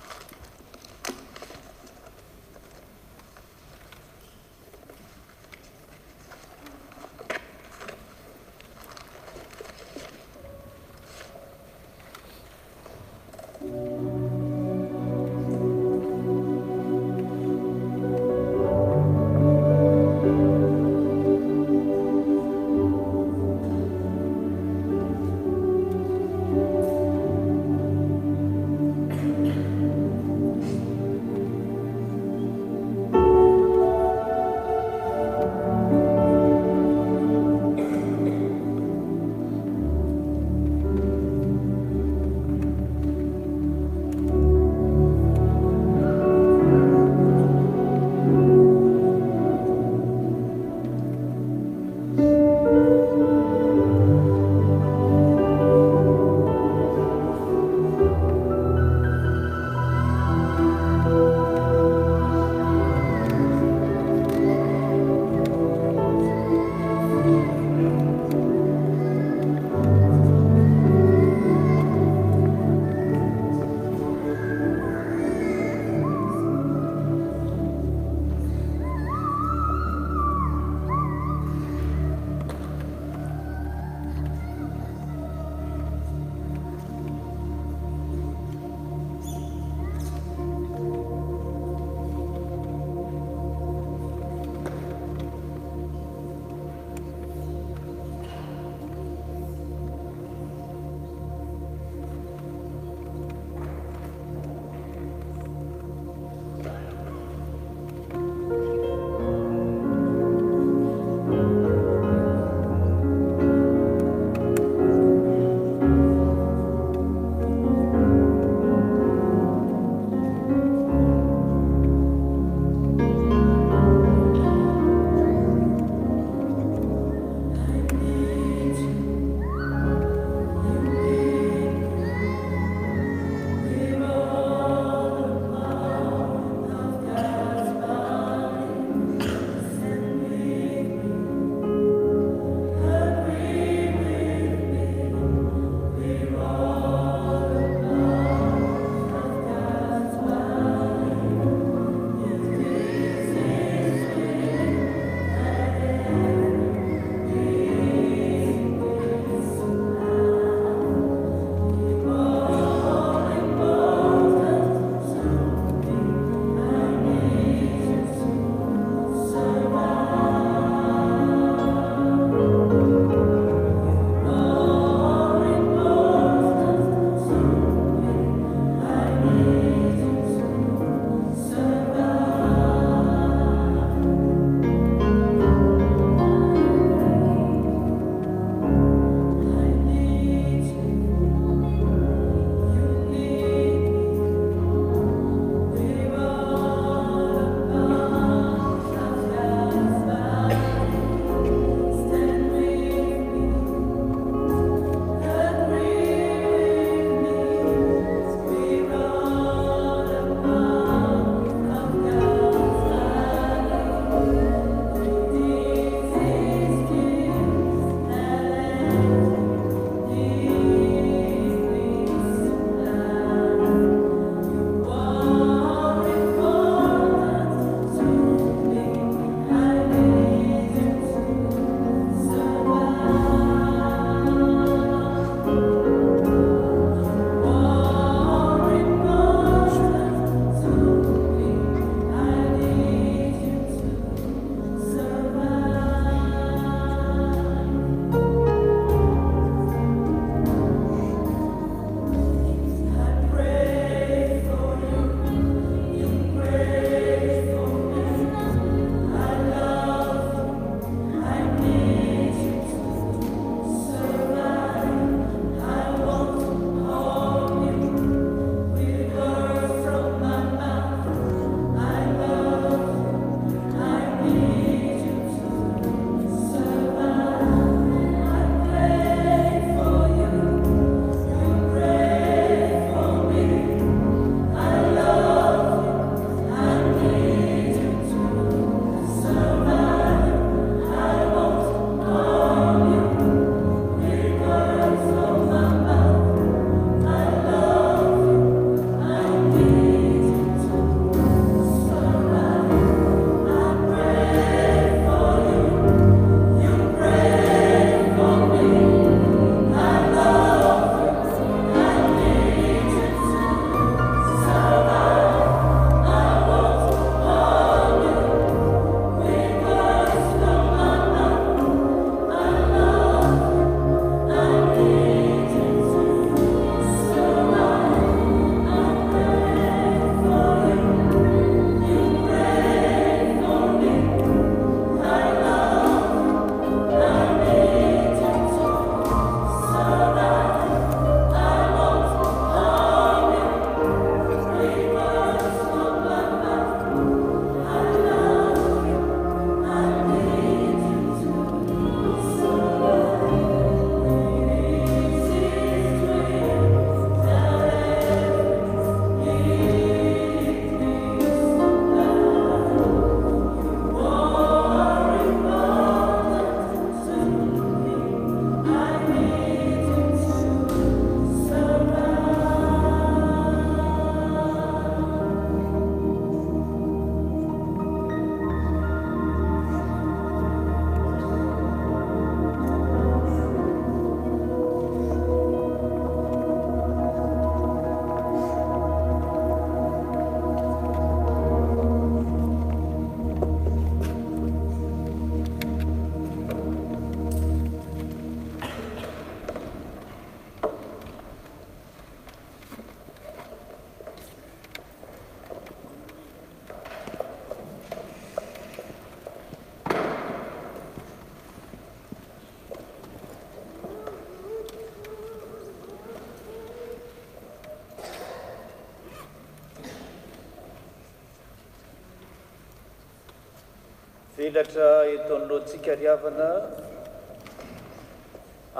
velatra eton'loantsika riavana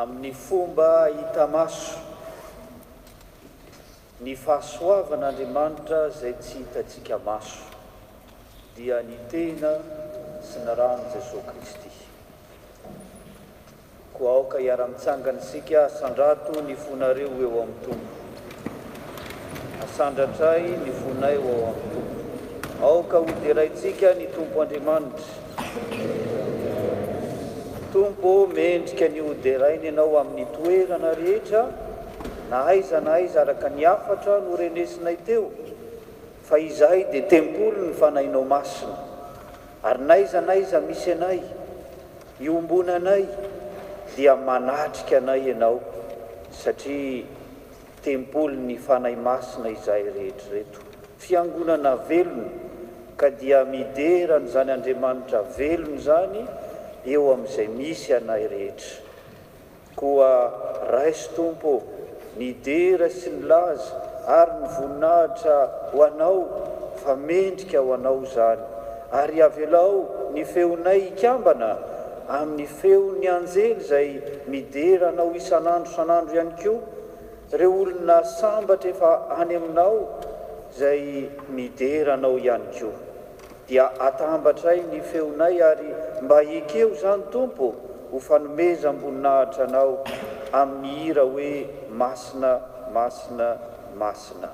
amin'ny fomba hita maso ny fahasoavan'Andriamanitra izay tsy hitantsika maso dia ny tena sy ny rano Jesosy Kristy. Koa aoka hiara-mitsangana isika asandrato ny fonareo eo amin'ny tombo, asandratray ny fonay eo amin'ny tombo. Aoka hoderaitsika ny tompo Andriamanitra. Tompo mendrika ny hoderainy ianao amin'ny toerana rehetra, na aiza araka ny afatra no renesinay teo, fa izahay dia tempolo ny fanahinao masina, ary naiza misy anay, iombona anay, dia manatrika anay ianao, satria tempolo ny fanahy masina izahay rehetrareto. Fiangonana velona, ka dia miderana zany Andriamanitra velona zany eo amin'izay misy anay rehetra. Koa raisy tompo ny dera sy ny laza ary ny voninahitra ho anao, fa mendrika ho anao zany, ary avelao ny feonay ikambana amin'ny feon'ny anjely izay midera anao isan'andro ihany koa, ireo olona sambatra efa any aminao izay midera anao ihany koa, dia atambatray ny feonay ary mba ekeo zany tompo ho fanomeza amboninahitra anao amin'ny hira hoe masina, masina, masina.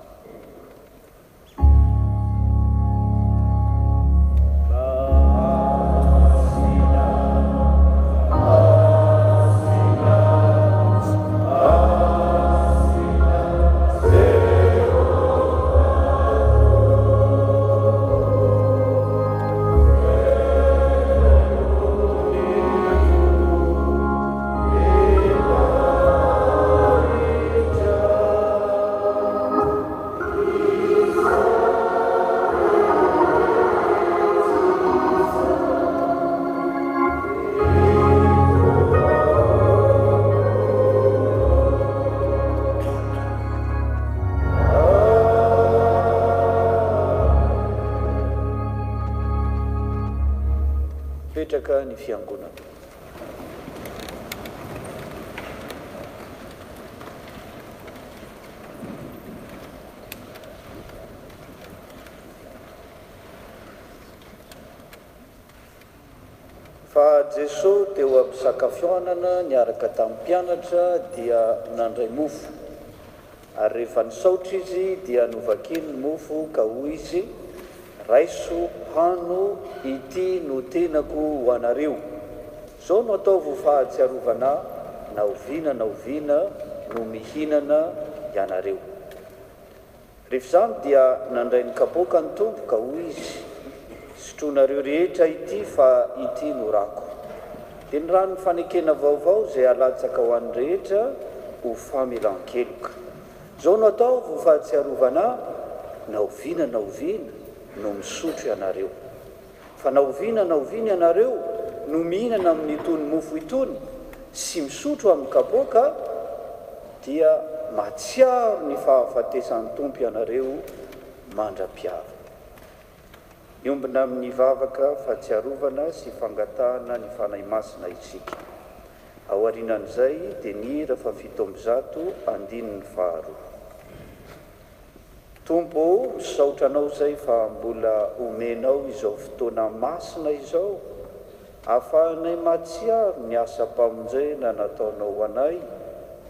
Petraka ny fiangonana. Fa Jesosy teo am-pisakafoanana niaraka tamin'ny mpianatra dia nandray mofo, ary rehefa nisaotra izy dia novakiny ny mofo ka hoy izy: raiso hano ity no tenako ho anareo, zao no ataovo fahatsiarovana, na oviana no mihinana ianareo. Rehefa zany dia nandray ny kapoaka ny tompo ka hoy izy: sotronareo rehetra ity fa ity no rako. Dia ny rano ny fanekena vaovao izay alatsaka ho an'ny rehetra ho famelan-keloka. Zao no ataovo fahatsiarovana, na oviana no misotro ianareo. Fa na oviana ianareo no mihinana amin'itony mofo itony sy misotro amin'ny kapoaka, dia matsiaro ny fahafatesan'ny tompo ianareo mandra-piava. Iombina amin'ny vavaka fahatsiarovana sy fangatahana ny fanahy masina isika. Aorianan'izay dia ny hira fa 712. Tompo, misaotra anao zay fa mbola omenao izao fotoana masina izao, ahafahanay matsiaro ny asa-pamonjena nataonao anay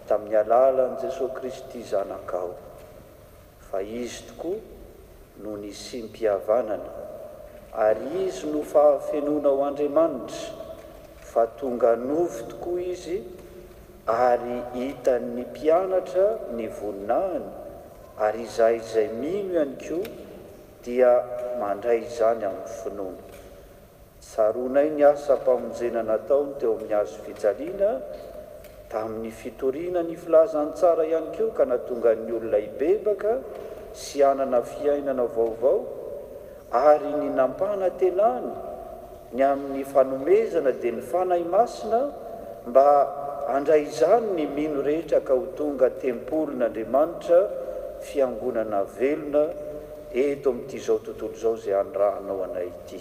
tamin'ny alalan'i Jesosy Kristy zanakao. Fa izy tokoa no ny sim-pihavanana, ary izy no fahafenonao Andriamanitra, fa tonga nofo tokoa izy, ary hitan'ny mpianatra ny voninahiny, ary izay mino ihany koa dia mandray izany amin'ny finoana. Tsaronay ny asa-pamonjena nataony teo amin'ny hazo fijaliana, tamin'ny fitoriana ny filazany tsara ihany koa ka natonga ny olona hibebaka sy hanana fiainana vaovao, ary ny nampana-tenany ny amin'ny fanomezana dia ny fanahy masina, mba handray izany ny mino rehetra ka ho tonga tempolon'Andriamanitra, fiangonana velona eto amin'ity zao tontolo zao izay andrahanao anay ity.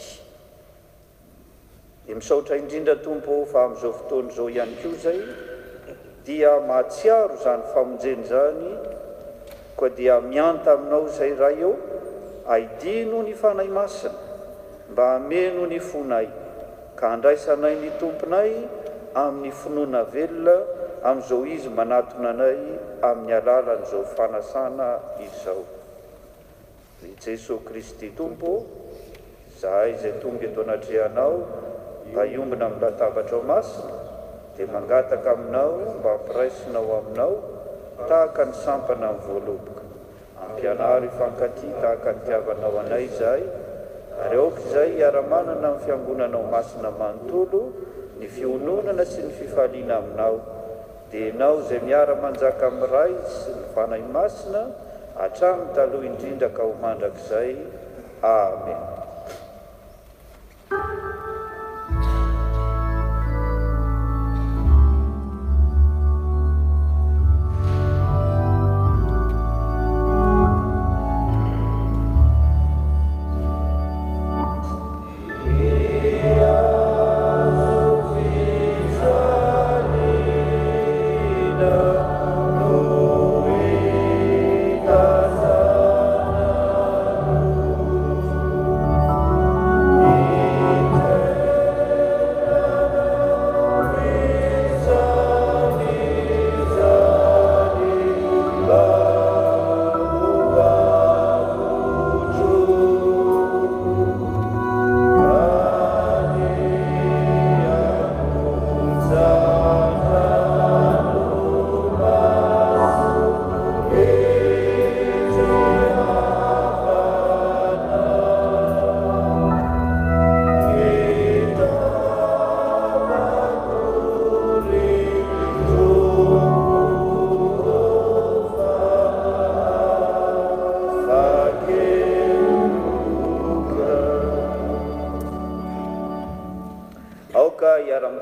dia misaotra indrindra tompo fa amin'izao fotoana izao ihany koa zay dia mahatsiaro zany famonjeny zany koa dia mianta aminao zay raha eo aidino ny fanahy masina mba hameno ny fonay ka andraisanay ny tomponay amin'ny finoana velona amin'izao izy manatona anay amin'ny alalan'izao fanasana izao. I Jesosy Kristy tompo, zahay izay tonga eto anatrehanao mba hiombona amin'ny latabatra masina dia mangataka aminao mba hampiraisinao aminao tahaka ny sampana amin'ny voaloboka. Ampianaro ifankatia tahaka ny tiavanao anay zahay, ary aoka izay hiara-manana amin'ny fiangonanao masina manontolo ny fiononana sy ny fifaliana aminao, dia ianao izay miara-manjaka amin'ny ray sy ny fanahy masina hatramin'ny taloha indrindra ka ho mandrakizay. Amen.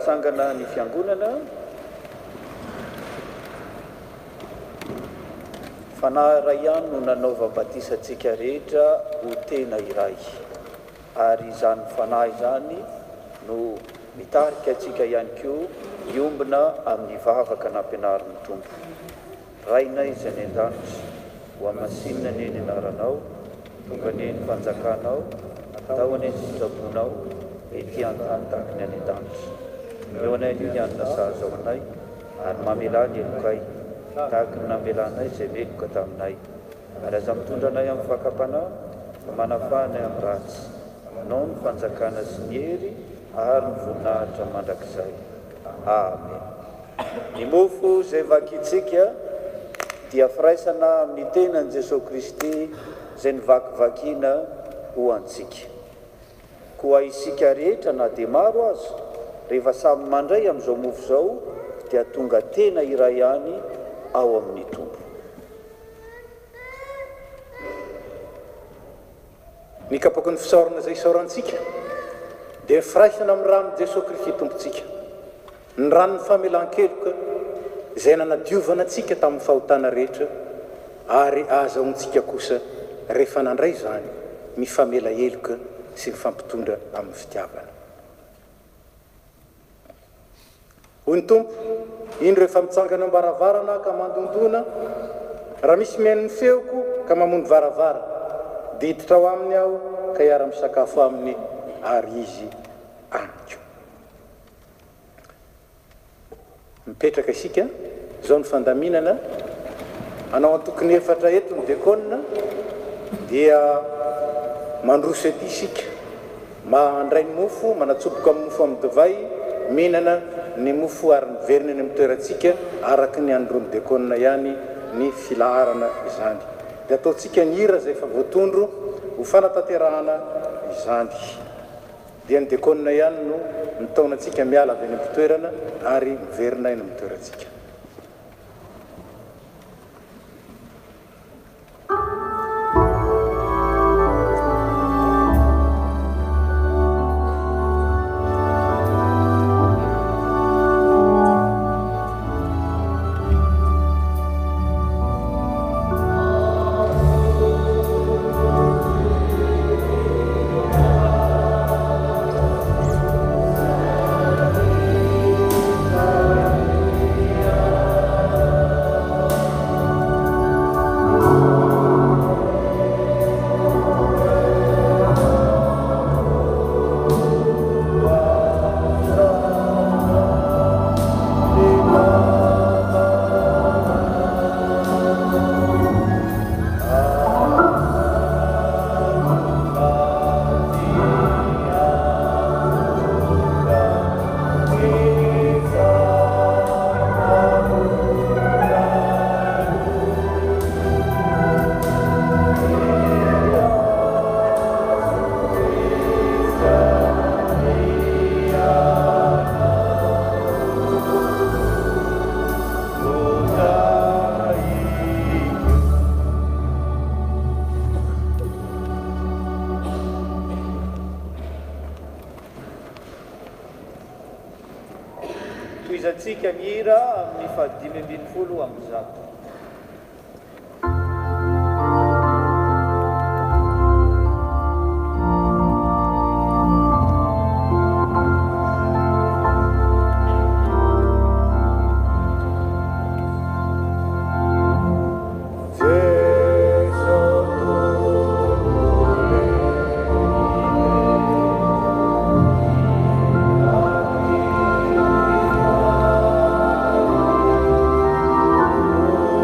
Sangana ny fiangonana fanahy iray ihany no nanaova batisantsika rehetra ho tena iray, ary izany fanahy izany no mitarika atsika ihany koa hiombona amin'ny vavaka nampianarin'ny tompo. Rainay izay ny an-danitra ho amasinina ny eny anaranao, tonga ny eny fanjakanao, atao any eny sitrabonao, ety an-tany tahaka ny any an-danitra. Eo anay io ny anina sahaza ao anay, ary mamelany elokay tahaka ny namelanay izay meloka taminay, ary aza mitondra anay amin'ny fakapana manafanay amin'ny ratsy, nao ny fanjakana sy ny hery ary ny voninahitra mandrakizay. Amen. Ny mofo izay vakitsika dia firaisana amin'ny tenan'i Jesosy Kristy izay nivakivakiana ho antsika. Koa isika rehetra na dia maro azo, rehefa samy mandray amin'izao mofo izao dia tonga tena iray ihany ao amin'ny tompo. Ny kapoaka ny fisaorana izay isaorantsika dia firaisana amin'ny ranon'i Jesosy Kristy tompontsika, ny ranon'ny famelan-keloka izay nanadiovana antsika tamin'ny fahotana rehetra, ary azahoantsika kosa rehefa nandray izany mifamela heloka sy mifampitondra amin'ny fitiavana. Hoy ny tompo, indro rehefa mitsangana ambaravarana ka mandondona, raha misy mihaino ny feoko ka mamono varavara, diditra ao aminy aho ka hiara-misakafo aminy ary izy amiko. Mipetraka isika, izao ny fandaminana, anao antokony efatra eto ny dekona, dia mandroso ety isika, mandray ny mofo, manatsoboka amin'ny mofo amin'ny divay, mihinana ny mofo ary miverina ny amin'ny toerantsika araka ny andron'ny dekona ihany ny filaharana izany. Dia ataontsika ny hira izay efa voatondro ho fanatanterahana izany. Dia ny dekona ihany no nitaonantsika miala avy any amin'ny toerana ary miverina eny amin'ny toerantsika. toizantsika mihira amin'ny fahadimy ambin'ny folo amin'ny zato. Oh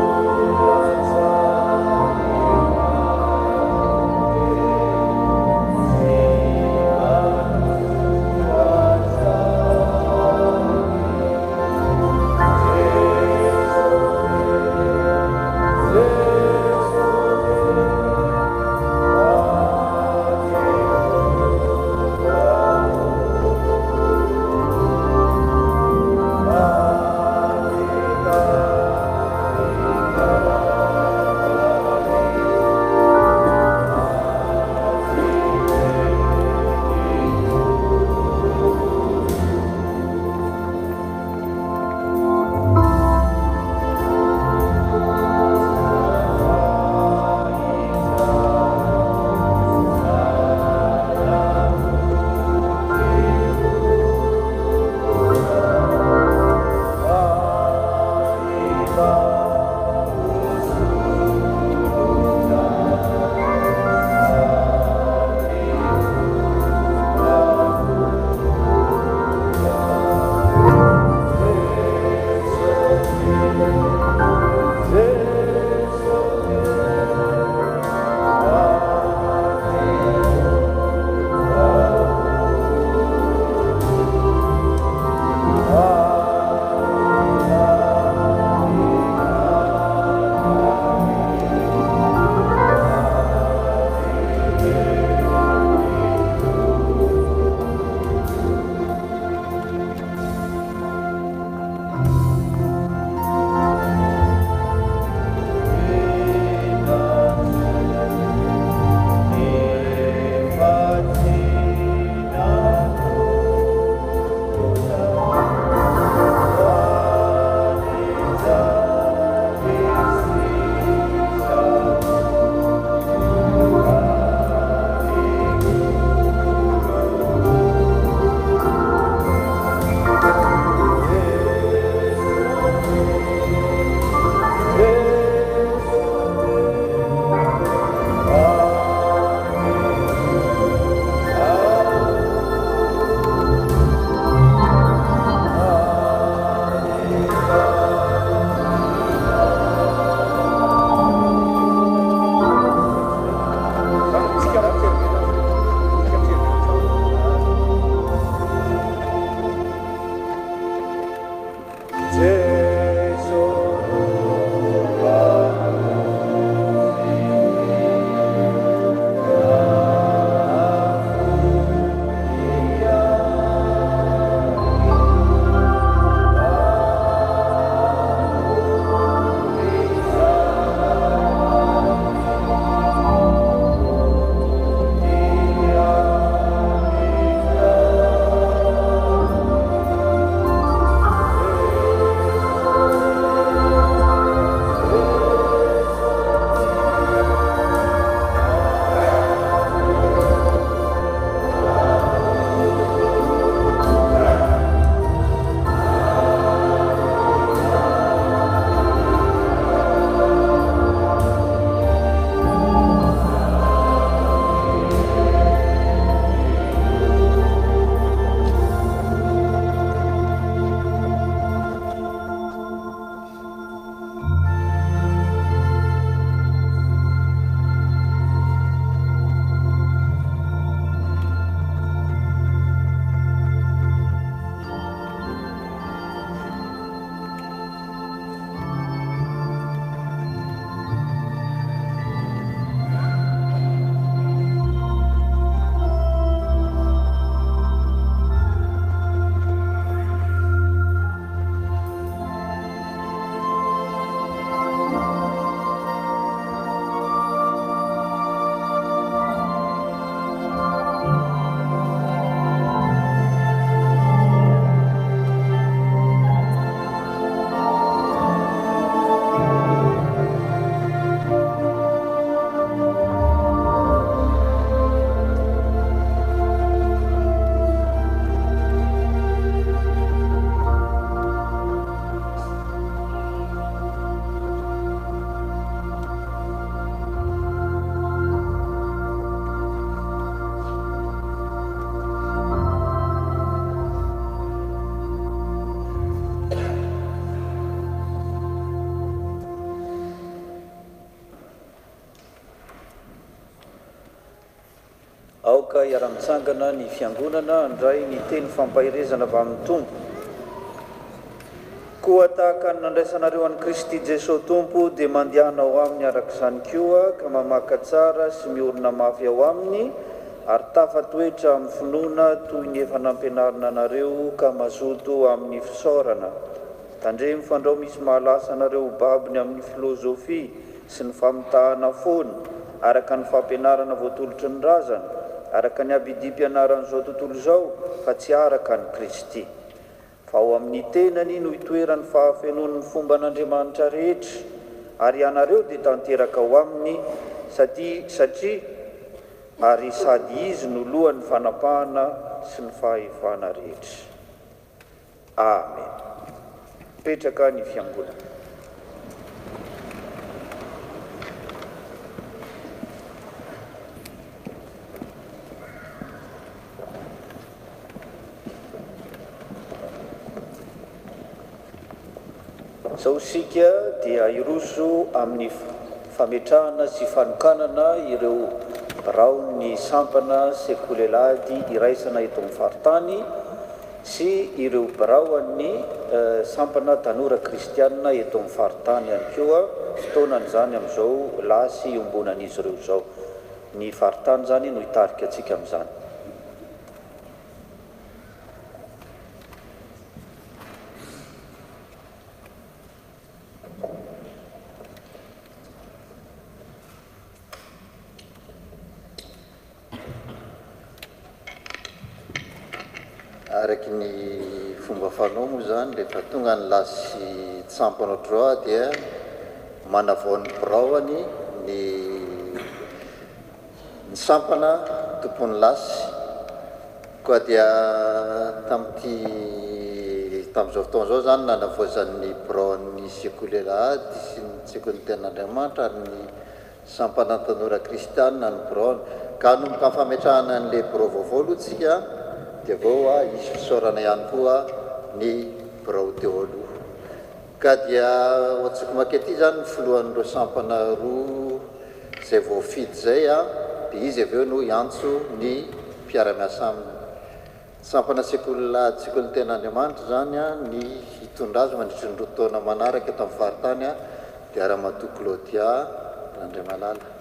afaka hiara-mitsangana ny fiangonana andray ny teny fampahirezana avy amin'ny tompo. Koa tahaka ny nandraisanareo an'i Kristy Jesosy tompo dia mandehana ao aminy araka izany koa ka mamaka tsara sy miorina mafy ao aminy ary tafatoetra amin'ny finoana toy ny efa nampianarina anareo ka mazoto amin'ny fisaorana. Tandre mifandao misy mahalasa anareo babiny amin'ny filozofia sy ny famitahana foana araka ny fampianarana voatolotry ny razana, araka ny abidim-pianaran'izao tontolo izao fa tsy araka ny Kristy. Fa ao amin'ny tenany no hitoeran'ny fahafenoan'ny fomba an'Andriamanitra rehetra ary ianareo dia tanteraka ao aminy satria ary sady izy no lohan'ny fanapahana sy ny fahefana rehetra. Amen. Petraka ny fiangonana. Zao sika dia iroso amin'ny fametrahana sy fanokanana ireo biraon'ny sampana sekolelady iraisana eto amin'ny faritany sy ireo biraon'ny sampana tanora kristianina eto amin'ny faritany ihany koa fotoanan'izany amin'izao lasy iombonan'izy ireo zao. Ny faritany zany no hitarika antsika amin'izany. Araky ny fomba fanao moa zany rehefa tonga ny lasy tsampana droit dia manavao ny biraony ny sampana tompony lasy koa dia tamin'izao fotoana zao zany nanavoazan'ny biraon'ny sekolelady sy ny tsekoly ten'Andriamanitra ary ny sampana tanora kristianina ny biraony ka nomboka ny fametrahana an'le birao vaovao aloha tsika dia vao isy fisaorana ihany koa ny birao teo aloha. Ka dia ohatsika makety zany ny filohan'ireo sampana roa izay voafidy zay dia izy avy eo no iantso ny mpiara-miasa aminy. Sampana sekolilady tsekoly ten'Andriamanitra zany ny hitondra azy mandritra ny roa taona manaraka eto amin'ny faritany dia Ramatoa Claudia Andriamalala.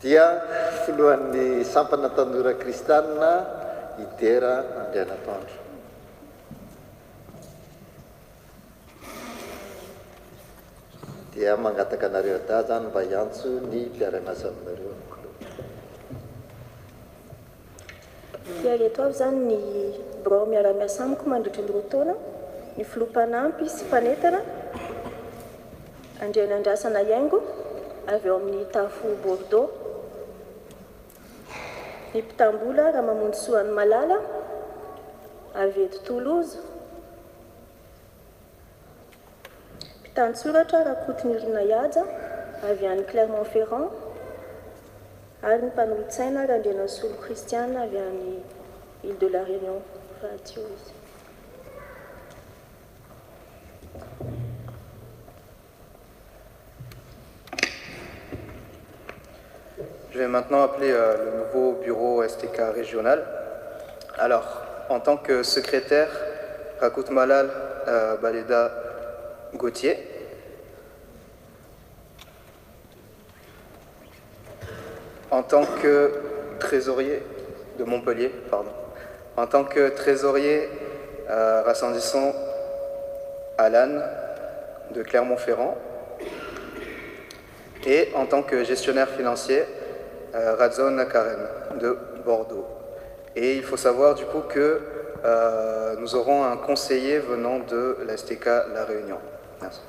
Dia filohan'ny sampana tanora kristianina Idera Andrianatoandro. Dia mangataka anareo ada zany mba hiantso ny mpiara-miasa aminareo. Dia reto avy zany ny birao miara-miasa amiko mandritra ny roa taona, ny filompanampy sy mpanetana Andriana Andrasana Iaingo avy eo amin'ny Tafo Bordeaux, ny mpitambola Ramamonjy Soany Malala avy eto Toulouse, mpitantsoratra Rakotonirina Ihaja avy any Clermont-Ferrand ary ny mpanolotsaina Randriana Solo Kristiana avy any Île de la Réunion. Je vais maintenant appeler le nouveau bureau STK régional. Alors, en tant que secrétaire, Rakout Malal Baleda Gauthier. En tant que trésorier de Montpellier, pardon. En tant que trésorier, rassemblissons Alan de Clermont-Ferrand. Et en tant que gestionnaire financier, Radzon Karen de Bordeaux. Et il faut savoir du coup que nous aurons un conseiller venant de la STK La Réunion. Merci.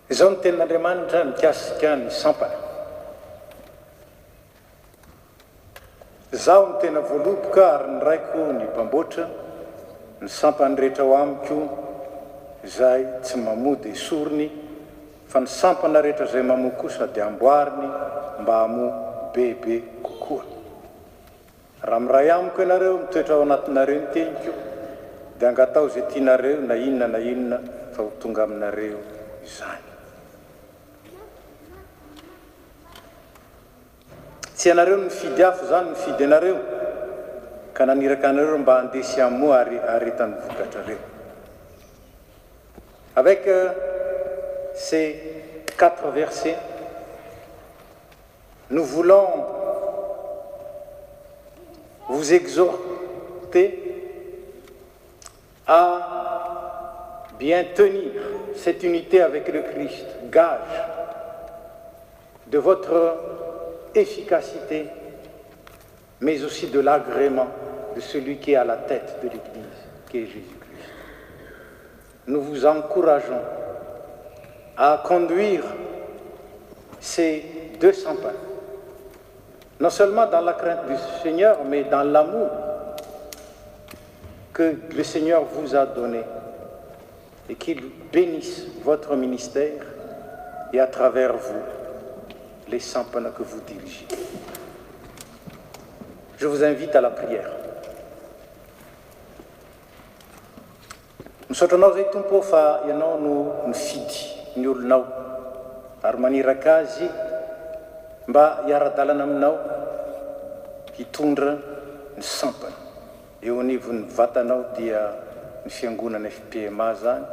Izao ny tenin'Andriamanitra mikasika ny sampana. zaho ny tena voaloboka ary ny raiko ny mpamboatra ny sampany rehetra ho amiko zay tsy mamody esoriny fa ny sampana rehetra zay mamoa kosa dia amboariny mba hamoa bebe kokoa. Raha miray amiko ianareo mitoetra ao anatinareo ny teniko dia angatao zay tianareo na inona fa ho tonga aminareo izany. Tsy ianareo ny mifidy afo zany mifidy anareo ka naniraka anareo mba handesy amoa ary aretany vokatrareo. Avec ces 4 versets, nous voulons vous exhorter à bien tenir cette unité avec le Christ, gage de votre efficacité, mais aussi de l'agrément de celui qui est à la tête de l'Église, qui est Jésus-Christ. Nous vous encourageons à conduire ces 200 pas, non seulement dans la crainte du Seigneur, mais dans l'amour que le Seigneur vous a donné, et qu'il bénisse votre ministère et à travers vous les 100 pas que vous dirigez. Je vous invite à la prière. Misaotranao zay tompo fa ianao no mifidy ny olonao ary maniraka azy mba hiara-dalana aminao hitondra ny sampana. Eo anivon'ny vatanao dia ny fiangonana FPMA zany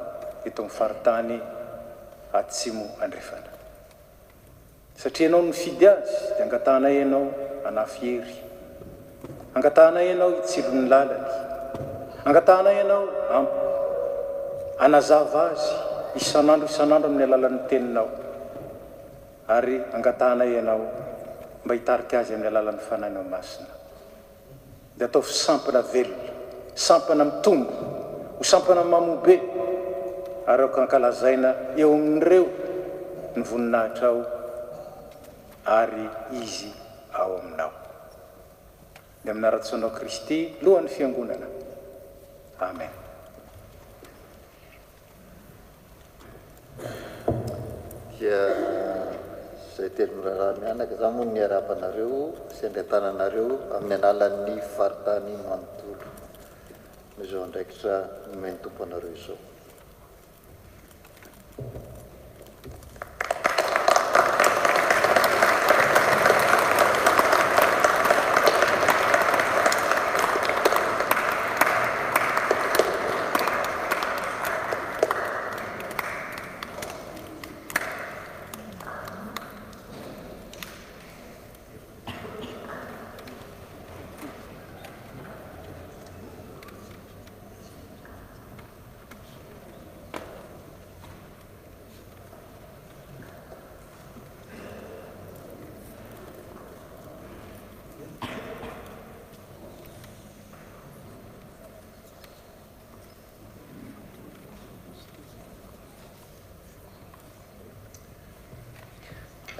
eto amin'ny faritany Atsimo Andrefana. Satria ianao no mifidy azy dia angatahana ianao anafiery, angatahana ianao hitsilo ny lalany, angatahana ianao anazava azy isanandro amin'ny alalan'ny teninao, ary angatahana ianao mba hitarika azy amin'ny alalan'ny fanahinao masina. Dia ataovy sampana velona, sampana mitombo, ho sampana mamobe, ary ankalazaina eo amin'ireo ny voninahitra ao ary izy ao aminao. Dia amin'ny anarantsonao Kristy lohan'ny fiangonana. Amen. Dia zay telo raharaha mianaka za moa ny arapanareo sy andretananareo amin'ny alalan'ny faritany manontolo izao andraikitra nomeny tompo anareo izao.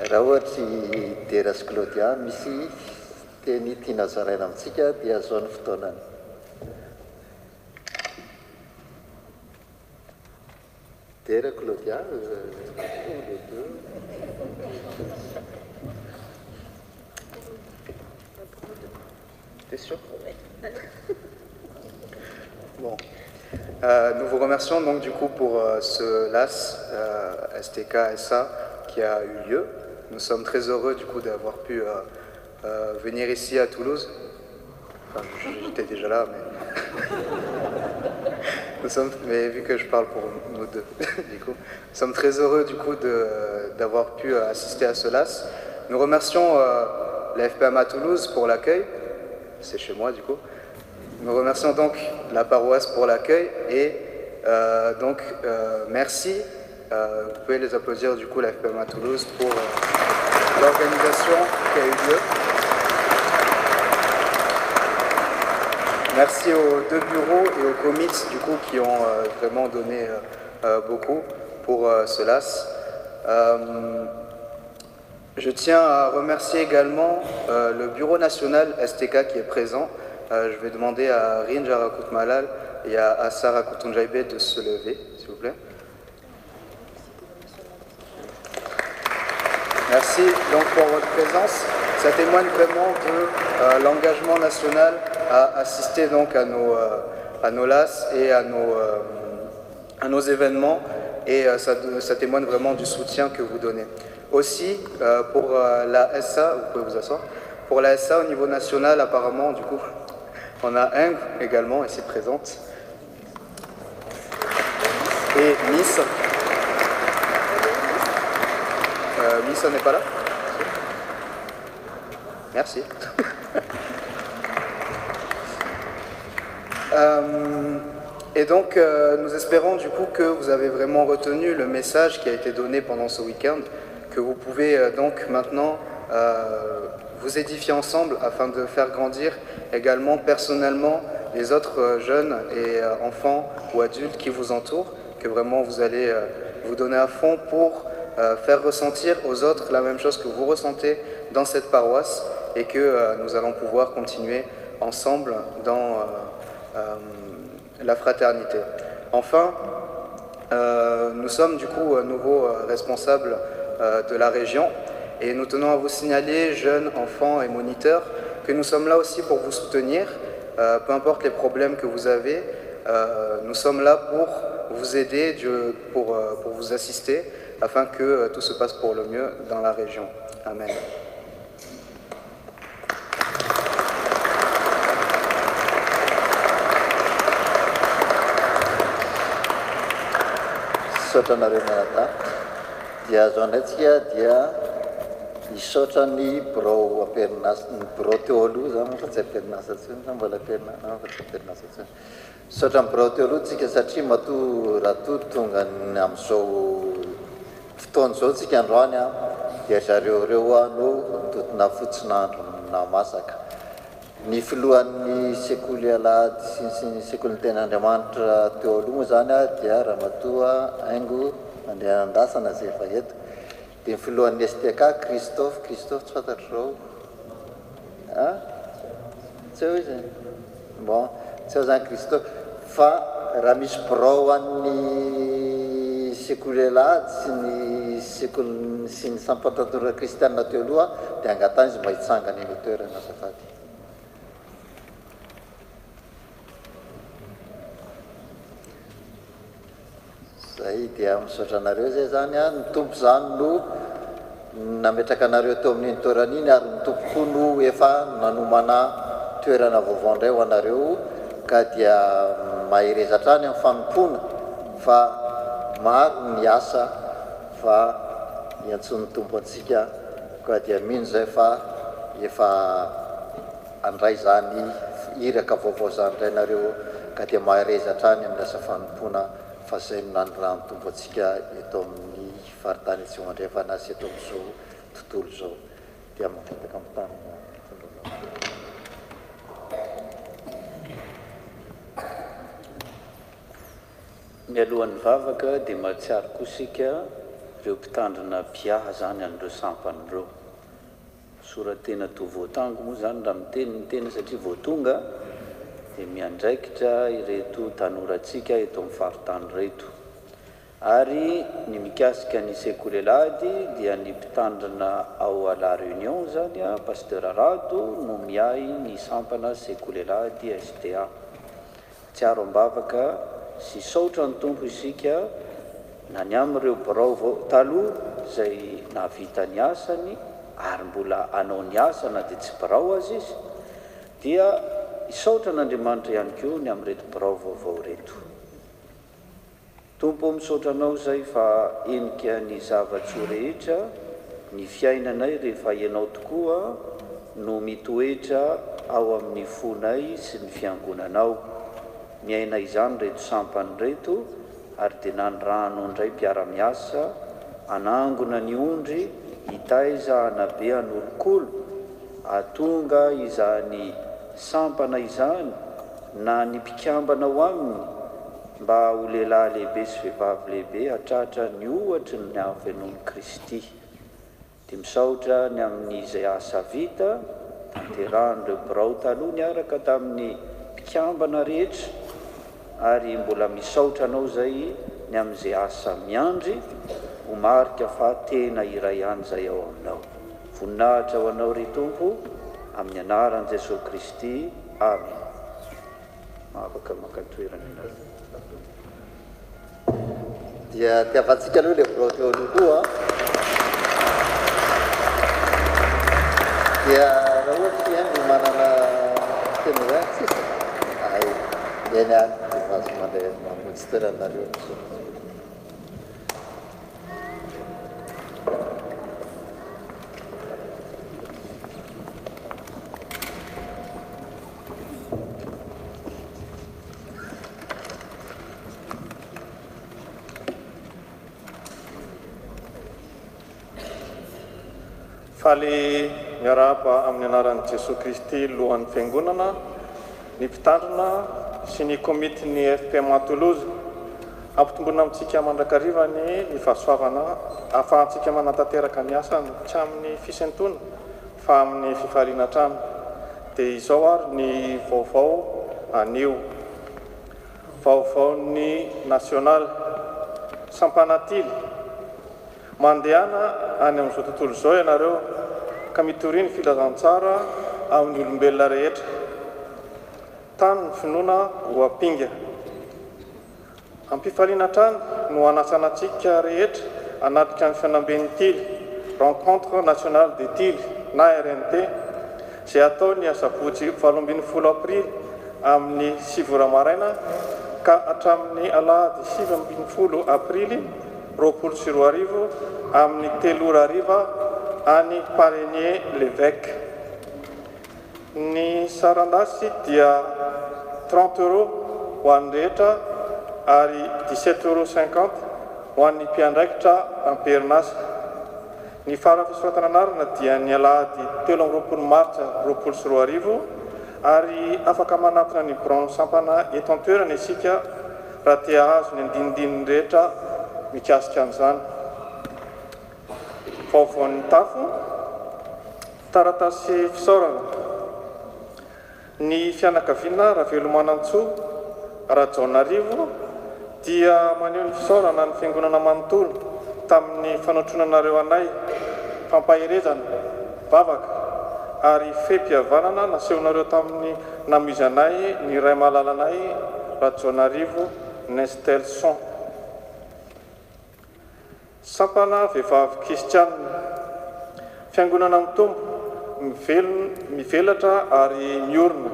Raha ohatry Dera sy Claudia misy teny tiana zaraina amintsika dia azao ny fotoanany. Dera, Claudia, les deux. T'es sûr? Bon. Nous vous remercions donc du coup pour ce LAS STK SA qui a eu lieu. Nous sommes très heureux du coup d'avoir pu venir ici à Toulouse. Enfin, j'étais déjà là, mais vu que je parle pour nous deux, du coup, nous sommes très heureux du coup d'avoir pu assister à ce LAS. Nous remercions la FPMA Toulouse pour l'accueil. C'est chez moi du coup. Nous remercions donc la paroisse pour l'accueil et donc merci. Vous pouvez les applaudir du coup la FPMA Toulouse pour l'organisation qui a eu lieu. Merci aux deux bureaux et aux comités du coup qui ont vraiment donné beaucoup pour ce LAS. Je tiens à remercier également le bureau national STK qui est présent. Je vais demander à Rinja Rakut Malal et à Sarah Kutunjaibe de se lever, s'il vous plaît. Merci donc pour votre présence. Ça témoigne vraiment de l'engagement national à assister donc à nos LAS et à nos événements, et ça témoigne vraiment du soutien que vous donnez. Aussi, pour la SA, vous pouvez vous asseoir, pour la SA au niveau national, apparemment, du coup, on a Eng également, ici présente, et Miss. Miss n'est pas là? Merci. Et donc, nous espérons du coup que vous avez vraiment retenu le message qui a été donné pendant ce week-end, que vous pouvez donc maintenant vous édifier ensemble afin de faire grandir également personnellement les autres jeunes et enfants ou adultes qui vous entourent, que vraiment vous allez vous donner à fond pour faire ressentir aux autres la même chose que vous ressentez dans cette paroisse, et que nous allons pouvoir continuer ensemble dans la fraternité. Enfin, nous sommes du coup nouveaux responsables de la région, et nous tenons à vous signaler, jeunes, enfants et moniteurs, que nous sommes là aussi pour vous soutenir, peu importe les problèmes que vous avez. Nous sommes là pour vous aider, pour vous assister, afin que tout se passe pour le mieux dans la région. Amen. Saotra nareo miaraka dia azo andraitsika dia hisaotra ny birao amperinasa, ny birao teo aloha zany fa tsy amperinasa intsony fa mbola fa tsy amperinasa intsony. Saotra ny birao teo aloha tsika satria matoa raha to tonga amin'izao fotoana izao tsika androany dia zareo reo no totona fotsinandro na masaka. Ny filohan'ny sekoly alahady sy ny sekoly ten'Andriamanitra teo aloha zany dia Ramatoa Aingo mandeha andasana zay efa eto. Dia ny filohan'ny STK Christophe tsy fantatrao. Tsy eo izy. Bon, tsy eo zany Christophe. Fa raha misy birao an'ny sekoly alahady sy ny sekoly sy ny sampatatora kristianina teo aloha dia angatany izy mba hitsangana eny toerana azafady. Zay dia misaotra anareo zay zany ny tompo zany no nametraka anareo teo amin'iny toerana iny, ary ny tompo koa no efa nanomana toerana vaovao indray ho anareo, ka dia maherezatra any amin'ny fanompona fa maro ny asa fa hiantson'ny tompo antsika, ka dia mino zay fa efa andray zany iraka vaovao zany indray nareo, ka dia maherezatra any amin'ny asa fanompona fa zay minany raha ny tompo antsika eto amin'ny faritany tsy mandrefana sy eto amin'izao tontolo izao. Dia mipetaka amin'ny tany. Mialohan'ny vavaka dia mahatsiaro koa isika ireo mpitandrina mpiaha zany an'ireo sampan'ireo. Soratena toa voatango moa zany raha miteny tena satria voatonga dia miandraikitra ireto tanorantsika eto amin'ny faritany reto. Ary ny mikasika ny sekoly alahady dia ny mpitandrina ao à la réunion zany Pasteur Arado no miahy ny sampana sekoly alahady STA. Tsiaro ambavaka sy saotra ny tompo isika na ny amin'ireo birao taloha izay nahavita ny asany ary mbola anao ny asa na dia tsy birao azy izy, dia isaotra n'Andriamanitra ihany koa ny amin'reto birao vaovao reto. Tompo misaotra anao zay fa enika ny zava-tsoa rehetra ny fiainanay rehefa ianao tokoa no mitoetra ao amin'ny fonay sy ny fiangonanao. Miaina izany reto sampany reto, ary dia nandrano indray mpiara-miasa anangona ny ondry hitaiza hanabe an'olokolo atonga izany sampana izany na ny mpikambana ao aminy mba ho lehilahy lehibe sy vehivavy lehibe hatratra ny ohatry ny haven'olo Kristy. dia misaotra ny amin'izay asa vita tanterahan'ireo birao taloha niaraka tamin'ny mpikambana rehetra, ary mbola misaotra anao zay ny amin'izay asa miandry ho marika fa tena iray ihany zay ao aminao. Voninahitra ho anao ry Tompo amin'ny anaran'i Jesosy Kristy. Amen. Afaka mankatoerana ianareo. Dia tiavantsika aloha le birao teo aloha koa. Dia raha ohatry ihany manana tena zany tsisy. Eny any dia azo mandeha mamonjy toeranareo. Faly miarahaba amin'ny anaran'i Jesosy Kristy lohan'ny fiangonana, ny mpitandrina sy ny komity ny FPMA Toulouse ampitombona amintsika mandrakarivany ny fahasoavana ahafahantsika manatanteraka ny asany tsy amin'ny fisentona fa amin'ny fifaliana trano. Dia izao ary ny vaovao anio, vaovaony nasional sampanatily mandehana any amin'izao tontolo izao ianareo ka mitoriny filazantsara amin'ny olombelona rehetra. Tany ny finoana ho ampinga. Ampifaliana trano no anasanantsika rehetra anatrika ny fianamben'ny tily, rencontre nationale de tily na RNT, izay atao ny asabotsy 17 aprily amin'ny 7 maraina ka hatramin'ny alahady 17 aprily 2024 amin'ny 3 any Parigné l'évêque. Ny sarandasy dia 30 € ho an'ny rehetra ary 17,50 € ho an'ny mpiandraikitra amperinasa. Ny farafisoratana anarana dia ny alahady 17 martsa 2024 ary afaka manatona ny branche sampana eto an-toerana isika raha tia azo ny andinindininy rehetra mikasika an'izany. Vaovaon'ny tafo, taratasy fisaorana. Ny fianakaviana Ravelomanantsoa Rajaonarivo dia maneho ny fisaorana ny fiangonana manontolo tamin'ny fanontronanareo anay fampahirezana vavaka ary fehmpihavanana nasehonareo tamin'ny namizanay ny ray malalanay Rajaonarivo Nestelson. Sampana vehivavy kristianina, fiangonana mitombo, mivelatra ary miorina.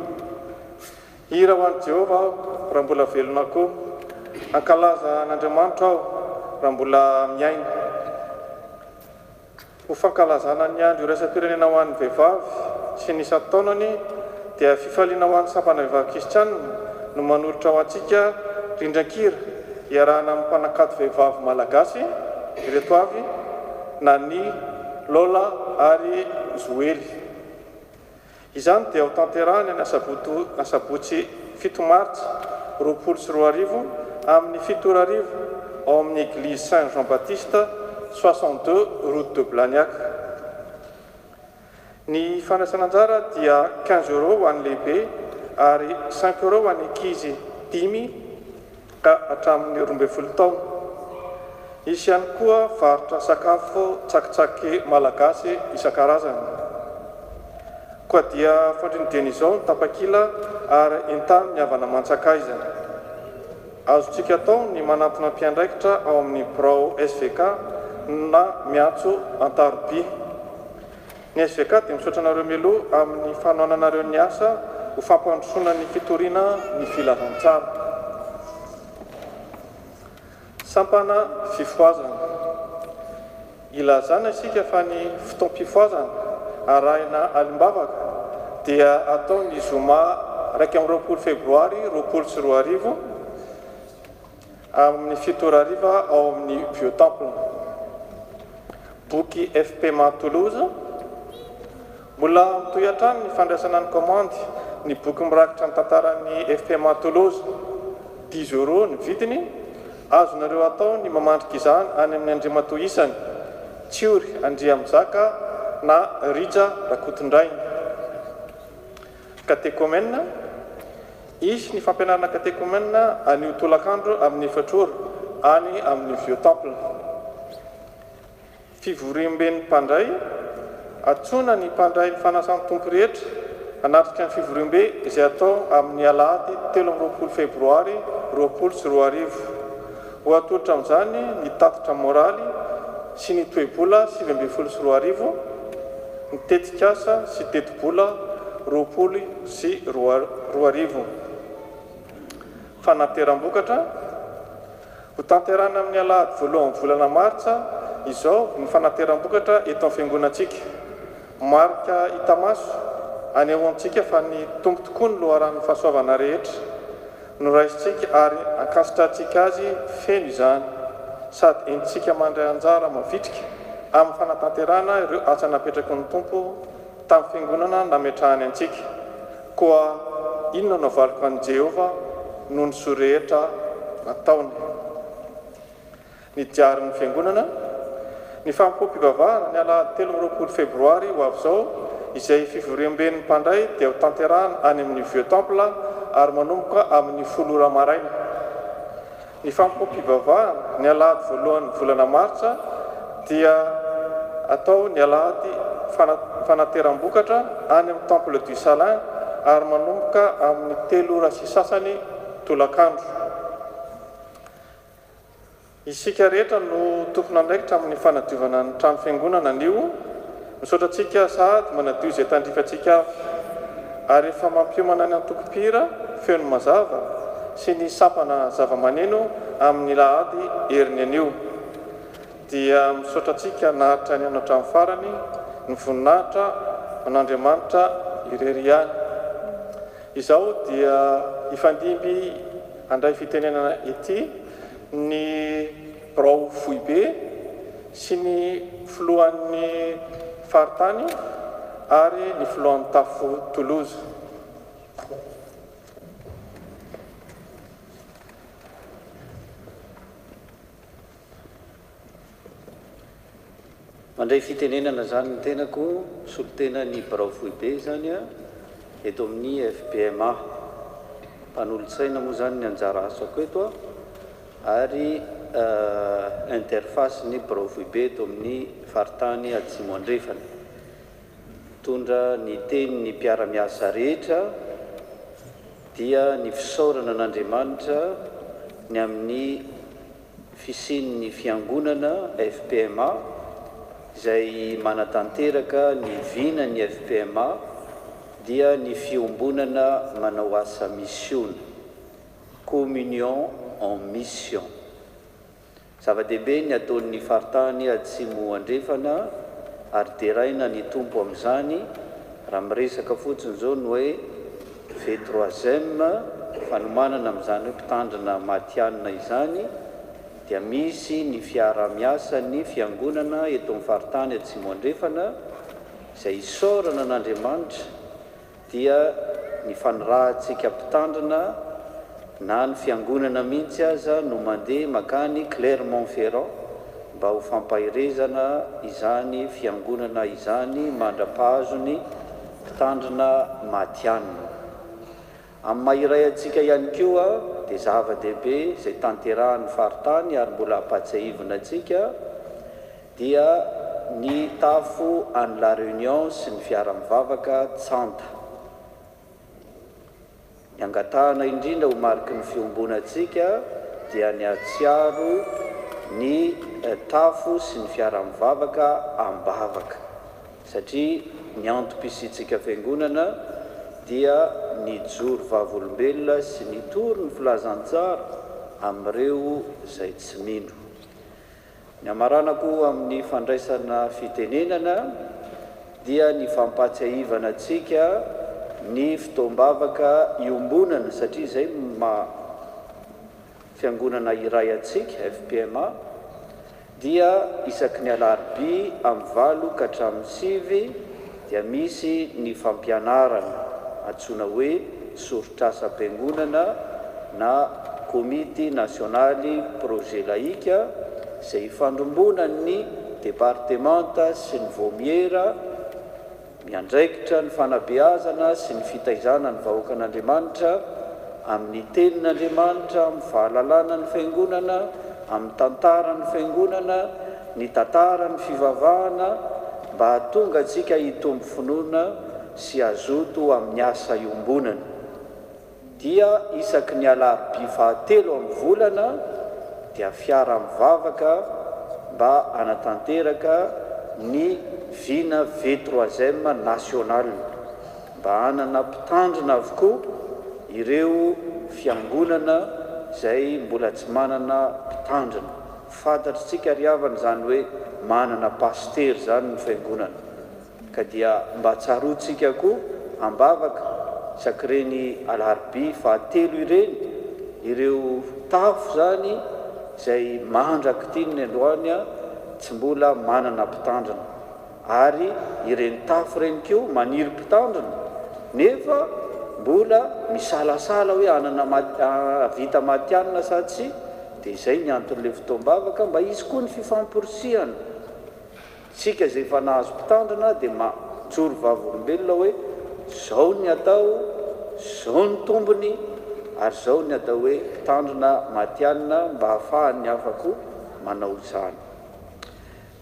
Hira ho an'i Jehovah raha mbola velona koa, ankalaza n'Andriamanitra aho raha mbola miaina. Ho fankalazana ny andro iraisam-pirenena ho an'ny vehivavy sy ny isan-taonany dia fifaliana ho an'ny sampana vehivavy kristianina no manolotra ho antsika rindran-kira iarahana amin'ny mpanankato vehivavy malagasy ireto avy na ny Lola ary Zoely. Izany dia ho tanterahany ny asabotsy 7 martsa 2024 amin'ny 7 arivo ao amin'ny église Saint Jean-Baptiste 62 route de Blagnac. Ny fandraisana anjara dia 15 € ho an'ny lehibe ary 5 € ho an'ny ankizy 5 ka hatramin'ny 12 taona. Isy ihany koa varotra sakafo tsakitsaky malagasy isan-karazany. Koa dia fandrinideny izao ny tapakila ary entany ny havana mantsakaizana. Azontsika atao ny manatona mpiandraikitra ao amin'ny birao SVK na miantso Antaroby. Ny SVK dia misaotra anareo mialoha amin'ny fanohananareo ny asa ho fampandrosoana ny fitoriana ny filazantsara. Sampana fifoazana. Ilazana isika fa ny fotoam-pifoazana arahina alimbavaka dia atao ny zoma 20 febroary 2024 amin'ny 7 ariva ao amin'ny Vieux Temple. Boky FPMA Toulouse. Mbola mitohy hatrany ny fandraisana ny komandy ny boky mirakitra ny tantaran'ny FPMA Toulouse 10 € ny vidiny. Azonareo atao ny mamandrika izany any amin'ny andriamatoa isany Tsiory Andria Mizaka na Rija Rakotondrainy. Catéchomène, izy ny fampianarana catéchomène anio tolakandro amin'ny efatr'ora any amin'ny vieux temple. Fivoriam-ben'ny mpandray, atsona ny mpandray ny fanasan'ny tompo rehetra anatrika ny fivoriam-be izay atao amin'ny alahady 13 febroary 2024. Ho atolotra amin'izany ny tatitra moraly sy ny toe-bola 2024, ny tetikasa sy teti-bola 2024. Fanateram-bokatra ho tanterana amin'ny alahady voalohan'ny volana martsa izao ny fanateram-bokatra eto amin'ny fiangonantsika. Marika hita maso anehoantsika fa ny tompo tokoa ny loharan'ny fahasoavana rehetra. Noraisitsika ary ankasitratsika azy feno izany, sady entsika mandray anjara mavitrika amin'ny fanatanterana ireo asa napetraky ny tompo tamin'ny fiangonana nametrahany antsika. Koa inona no avaliko an'i Jehova no ny sorehetra nataony. Ny diarin'ny fiangonana, ny fampoam-pivavahana ny alahady 13 febroary ho avy izao, izay fivoriam-ben'ny mpandray dia ho tanterahana any amin'ny vieux temple ary manomboka amin'ny 10 maraina. Ny fampoam-pivavahana ny alahady voalohan'ny volana martsa dia atao ny alahady fanateram-bokatra any amin'ny temple du Salin ary manomboka amin'ny 3 sy sasany tolakandro. Isika rehetra no tompona andraikitra amin'ny fanadiovana ny trano fiangonana anio. Misaotra antsika sahady manadio izay tandrifantsika avy, ary efa mampiomana ny antoko-pira feno mazava sy ny sapana zava-maneno amin'ny lahady heriny anio. Dia misaotra antsika naharitra ny anatra amin'ny farany ny voninahitra an'Andriamanitra irery ihany. Izao dia ifandimby andray fitenenana ety ny Brao Foibe sy ny filohan'ny faritany ary ny filohan'ny Tafo Toulouse. Mandray fitenenana zany ny tenako, solotena ny Brao Foibe zany eto amin'ny FPMA. Mpanolotsaina moa zany ny anjara asako eto ary interface ny Brao Foibe eto amin'ny faritany Atsimo Andrefana. Tondra ny tenin'ny mpiara-miasa rehetra dia ny fisaorana an'Andriamanitra ny amin'ny fisian'ny fiangonana FPMA izay manatanteraka ny vinany FPMA dia ny fiombonana manao asa mission, communion en mission. Zava-dehibe ny ataon'ny faritany Atsimo Andrefana ary deraina ny tompo amin'izany raha miresaka fotsiny zao ny hoe V3e fanomanana amin'izany hoe mpitandrina matianina izany, dia misy ny fiara-miasa ny fiangonana eto amin'ny faritany Atsimo Andrefana izay isaorana an'Andriamanitra dia ny fanirahantsika mpitandrina na ny fiangonana mihitsy aza no mandeha makany Clermont-Ferrand mba ho fampahirezana izany fiangonana izany mandra-pahazo ny mpitandrina matianina. Amin'ny mahiray antsika ihany koa dia zava-dehibe izay tanterahan'ny faritany ary mbola hampatsiahivina antsika dia ny tafo any La Réunion sy ny fiara-mivavaka Tsanta. Ny angatahana indrindra ho mariky ny fiombonantsika dia ny atsiaro ny tafo sy ny fiara-mivavaka Ambavaka, satria ny antom-pisitsika fiangonana dia ny joro vavolombelona sy ny toro ny filazantsara amin'ireo izay tsy mino. Ny amaranako amin'ny fandraisana fitenenana dia ny fampatsiahivana antsika ny fitoam-bavaka iombonana, satria izay fiangonana iray antsika FPMA dia isaky ny alarobia amin'ny 8 ka hatramin'ny 9 dia misy ny fampianarana antsoina hoe sorotr'asa-piangonana na komity nasionaly projet laïque izay ifandrombonan'ny departemanta sy ny vomiera miandraikitra ny fanabeazana sy ny fitaizana ny vahoakan'Andriamanitra amin'ny tenin'Andriamanitra, amin'ny fahalalana ny fiangonana, amin'ny tantara ny fiangonana, ny tantara ny fivavahana, mba hahatonga antsika hitombo finoana sy azoto amin'ny asa iombonana. Dia isaky ny alarobia 7 amin'ny volana dia fiara mivavaka mba hanatanteraka ny vina V3e national, mba hanana mpitandrina avokoa ireo fiangonana izay mbola tsy manana mpitandrina. Fantatritsika ry havana zany hoe manana pastery zany ny fiangonana, ka dia mba tsarotsika koa ambavaka sakireny alarobia 7 ireny ireo tafo zany izay mandraky tiany androany tsy mbola manana mpitandrina, ary ireny tafo reny keo maniry mpitandrina nefa mbola misalasala hoe anana vita matianina sa tsy, dia izay ny anton'le fotoam-bavaka mba izy koa ny fifamporisihana. Tsika izay efa nahazo mpitandrina dia majoro vavolombelona hoe zao ny atao, zao ny tombony, ary zao ny atao hoe mpitandrina matianina mba hahafahan'ny afako manao izany.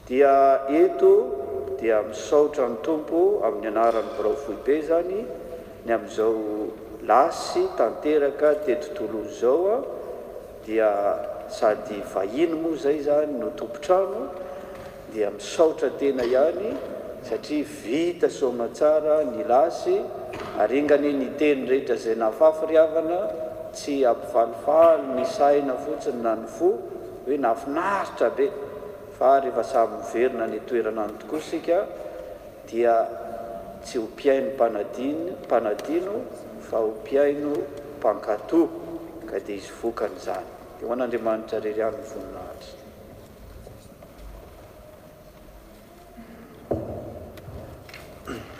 Dia eto dia misaotra ny tompo amin'ny anaran'ny birao foibe zany ny amin'izao lasy tanteraka teto Toulouse zao dia sady vahiny moa zay zany no tompotrano, dia misaotra tena ihany satria vita somatsara ny lasy, aringany ny teny rehetra izay nahafafa ry havana tsy ampifalifaly ny saina fotsiny na ny fo hoe nahafinaritra be, fa rehefa samy miverina ny toerana any tokoa sika dia tsy ho piaino mpanadino fa ho piaino mpankatoa, ka dia izy vokan'izany. Dia ho an'Andriamanitra rery any ny voninahitra.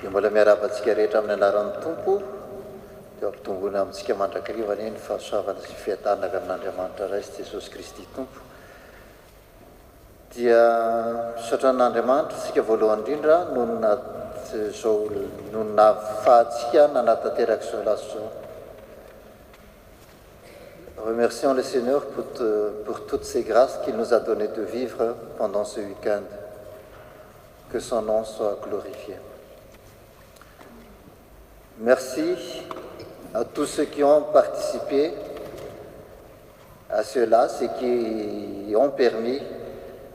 Dia mbola miaravantsika rehetra amin'ny anaran'ny tompo dia ampitongona amintsika mandrakariva ny fahasoavana sy fiatanaka amin'Andriamanitra ray sy Jesosy Kristy tompo. Dia misaotra an'Andriamanitra isika voalohany indrindra noho nahafahantsika nanatanteraka izao lasy zao. Remercions le Seigneur pour toutes ces grâces qu'il nous a donné de vivre pendant ce week-end. Que son nom soit glorifié. Merci à tous ceux qui ont participé à ce LAS et qui ont permis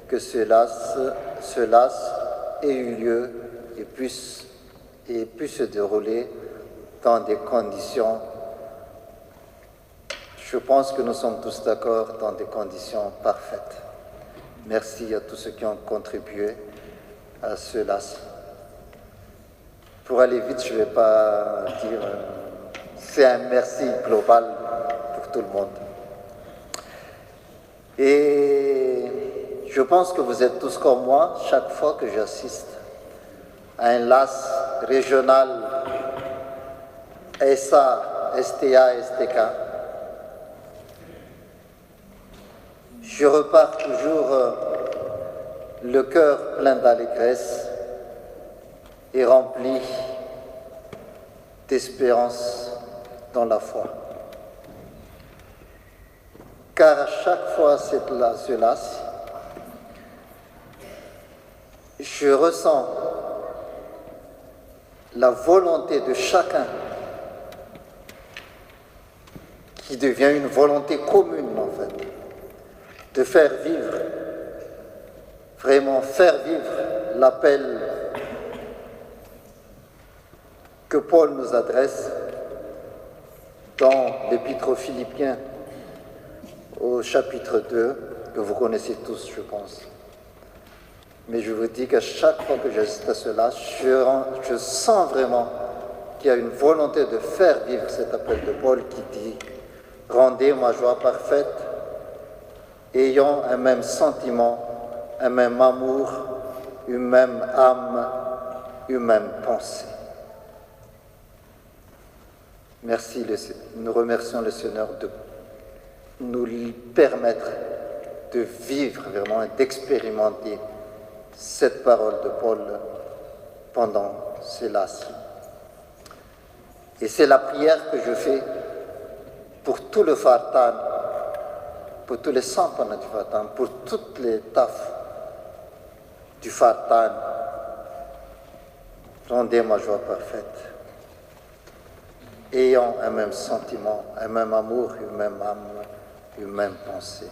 que ce LAS ait eu lieu et puisse se dérouler dans des conditions, je pense que nous sommes tous d'accord, dans des conditions parfaites. Merci à tous ceux qui ont contribué à ce LAS. Pour aller vite, je ne vais pas dire, c'est un merci global pour tout le monde. Et je pense que vous êtes tous comme moi, chaque fois que j'assiste à un LAS régional, SA, STA, STK, je repars toujours le cœur plein d'allégresse et rempli d'espérance dans la foi. Car à chaque fois ce LAS, je ressens la volonté de chacun qui devient une volonté commune en fait, de faire vivre, vraiment faire vivre l'appel que Paul nous adresse dans l'Épître aux Philippiens au chapitre 2, que vous connaissez tous, je pense. Mais je vous dis qu'à chaque fois que j'assiste à cela, je sens vraiment qu'il y a une volonté de faire vivre cet appel de Paul qui dit « Rendez ma joie parfaite, ayant un même sentiment, un même amour, une même âme, une même pensée. » Merci, nous remercions le Seigneur de nous permettre de vivre vraiment et d'expérimenter cette parole de Paul pendant ces lasses. Et c'est la prière que je fais pour tout le Fartan, pour tous les sampans du Fartan, pour toutes les tafs du Fartan. Rendez ma joie parfaite. Ayant un même sentiment, un même amour, une même âme, une même pensée.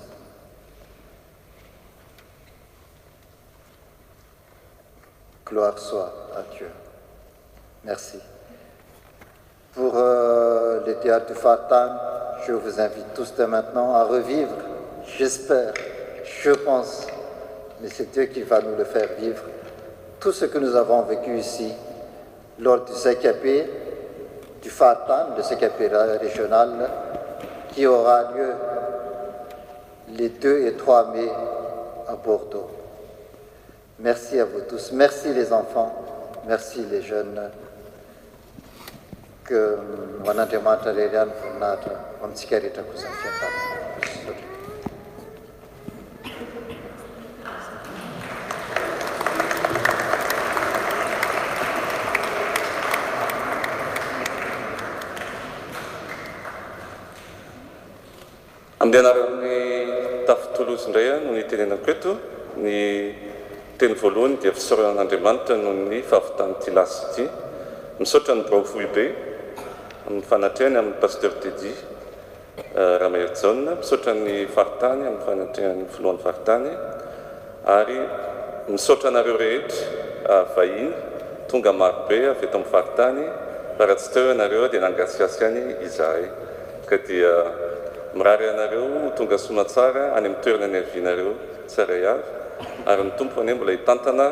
Gloire soit à Dieu. Merci. Pour le théâtre du Fartan, je vous invite tous dès maintenant à revivre, j'espère, je pense, mais c'est Dieu qui va nous le faire vivre, tout ce que nous avons vécu ici lors du CKP, du Fartan, le CKP régional, qui aura lieu les 2 et 3 mai à Bordeaux. Merci à vous tous, merci les enfants, merci les jeunes, que wanandriamanitra rery ihany voninahitra amintsika rehetra kosa ny fiankaviana. Amin'ny anaran'ny tafitolozy indray no ny tenenako eto, ny teny voalohany dia fisaoran'Andriamanitra noho ny fahavitany ity lasy ity. Misaotra ny braofohy be amin'ny fanatrehany amin'ny pasteur Teddy Ramaher John, misaotra ny faritany amin'ny fanatrehany filohan'ny faritany, ary misaotra anareo rehetra vahiny tonga marobe avy eto amin'ny faritany, fa raha tsy teo ianareo dia nangasiasy any izahay, ka dia mirary anareo tonga somatsara any amin'ny toerana ny avianareo tsaray avy, ary ny tompo ane mbola hitantana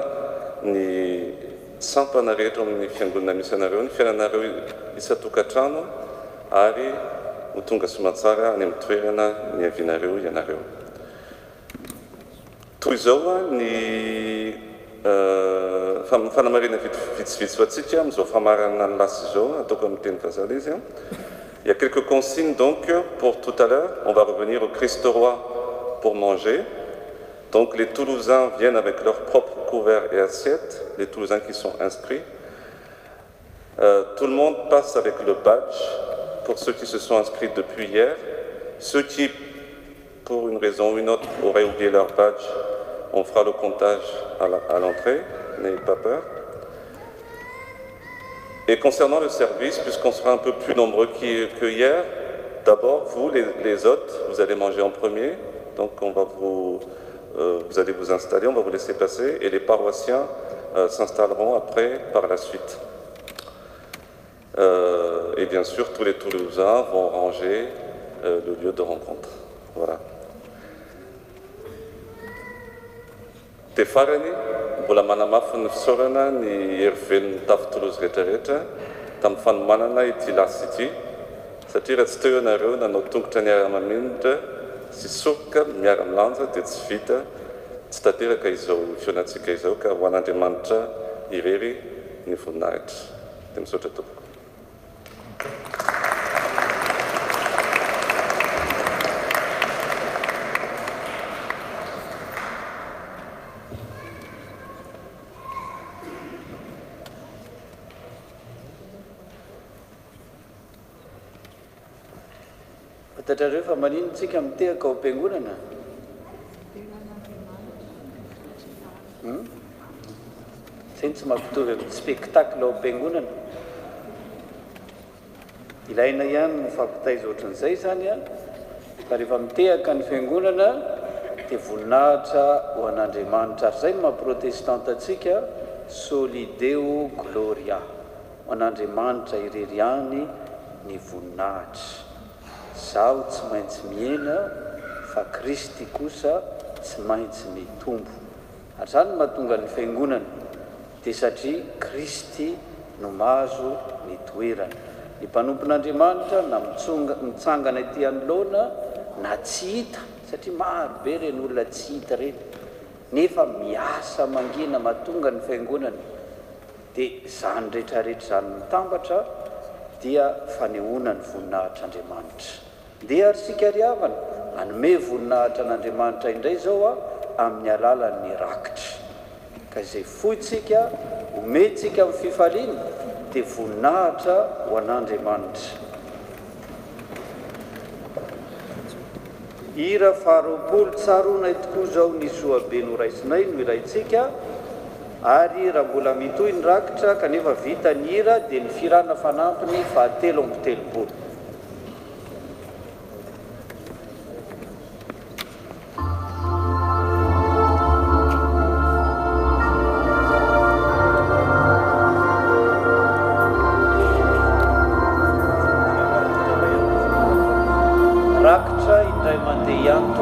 ny sampana rehetra amin'ny fiangonana misy anareo, ny fiainanareo isa-tokantrano, ary ho tonga somatsara any amin'ny toerana ny avianareo ianareo. Toy izao ny fanamarena vitsivitsy ho antsika amin'izao famarana ny lasy izao, ataoko amin'ny teny vazaha izy. Il y a quelques consignes donc pour tout à l'heure. On va revenir au Christ roi pour manger. Donc les Toulousains viennent avec leurs propres couverts et assiettes, les Toulousains qui sont inscrits. Tout le monde passe avec le badge pour ceux qui se sont inscrits depuis hier. Ceux qui, pour une raison ou une autre, auraient oublié leur badge, on fera le comptage à l'entrée, n'ayez pas peur. Et concernant le service, puisqu'on sera un peu plus nombreux que hier, d'abord, vous, les hôtes, vous allez manger en premier, donc on va vous allez vous installer, on va vous laisser passer, et les paroissiens s'installeront après, par la suite. Et bien sûr, tous les Toulousains vont ranger le lieu de rencontre. Voilà. Tefarany, mbola manamafy ny fisaorana ny herivelon'ny tafitolozy rehetrarehetra tamin'ny fanomanana ity lasy ity, satria raha tsy teo ianareo nanao tongotra ny ara-mamindra sy soka miara-milanja dia tsy vita, tsy tanteraka izao fionantsika izao, ka ho an'Andriamanitra irery ny voninahitra. Dia misaotra tompoko. Fantatrareo fa maninontsika mitehaka ao am-piangonana? Zay tsy mampitovy amin'ny spectacle ao am-piangonana. Ilaina ihany mifampitaiza ohatran'izay zany a, fa rehefa mitehaka ny fiangonana dia voninahitra ho an'Andriamanitra. Ary zay ny maha-protestantatsika soli deo gloria, ho an'Andriamanitra irery ihany ny voninahitra. Zaho tsy maintsy miaina fa Kristy kosa tsy maintsy mitombo. Ary zany mahatonga ny fiangonana, dia satria Kristy no mahazo ny toerana. Ny mpanompon'Andriamanitra na mitsangana ety anoloana na tsy hita, satria maro be reny olona tsy hita reny, nefa miasa mangina mahatonga ny fiangonana. Dia zany rehetrarehetra zany mitambatra dia fanehoana ny voninahitr'Andriamanitra. Dia ary sika riavana hanome voninahitra an'Andriamanitra indray zao a amin'ny alalan'ny rakitra. ka izay foitsika omentsika amin'ny fifaliana dia voninahitra ho an'Andriamanitra. Hira faharoapolo tsaroana tokoa zao ny soabe noraisinay no iraintsika, ary raha mbola mitohy ny rakitra kanefa vita ny hira dia ny firana fanampiny 7:30. Rakitra indray mandeha ihany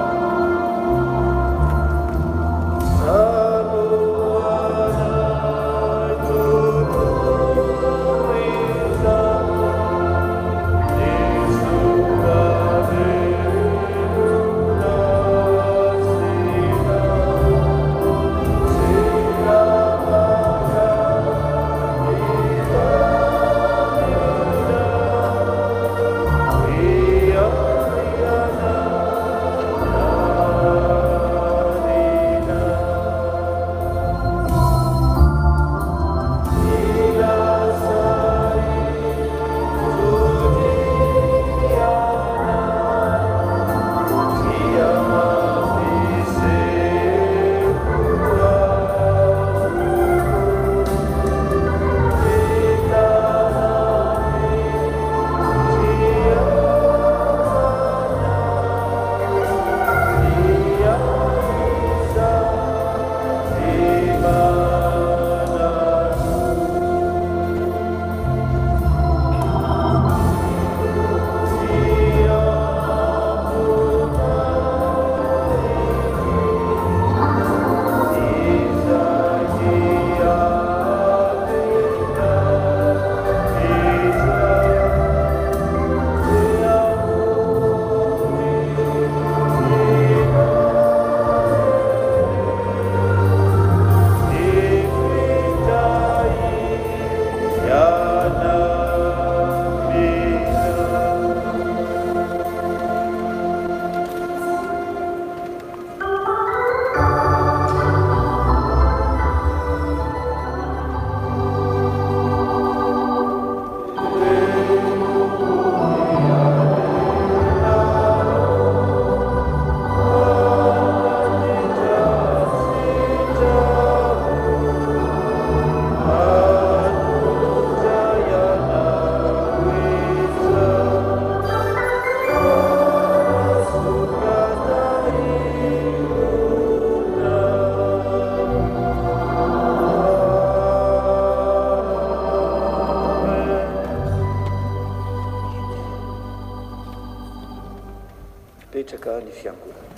petraka ny fiangonana.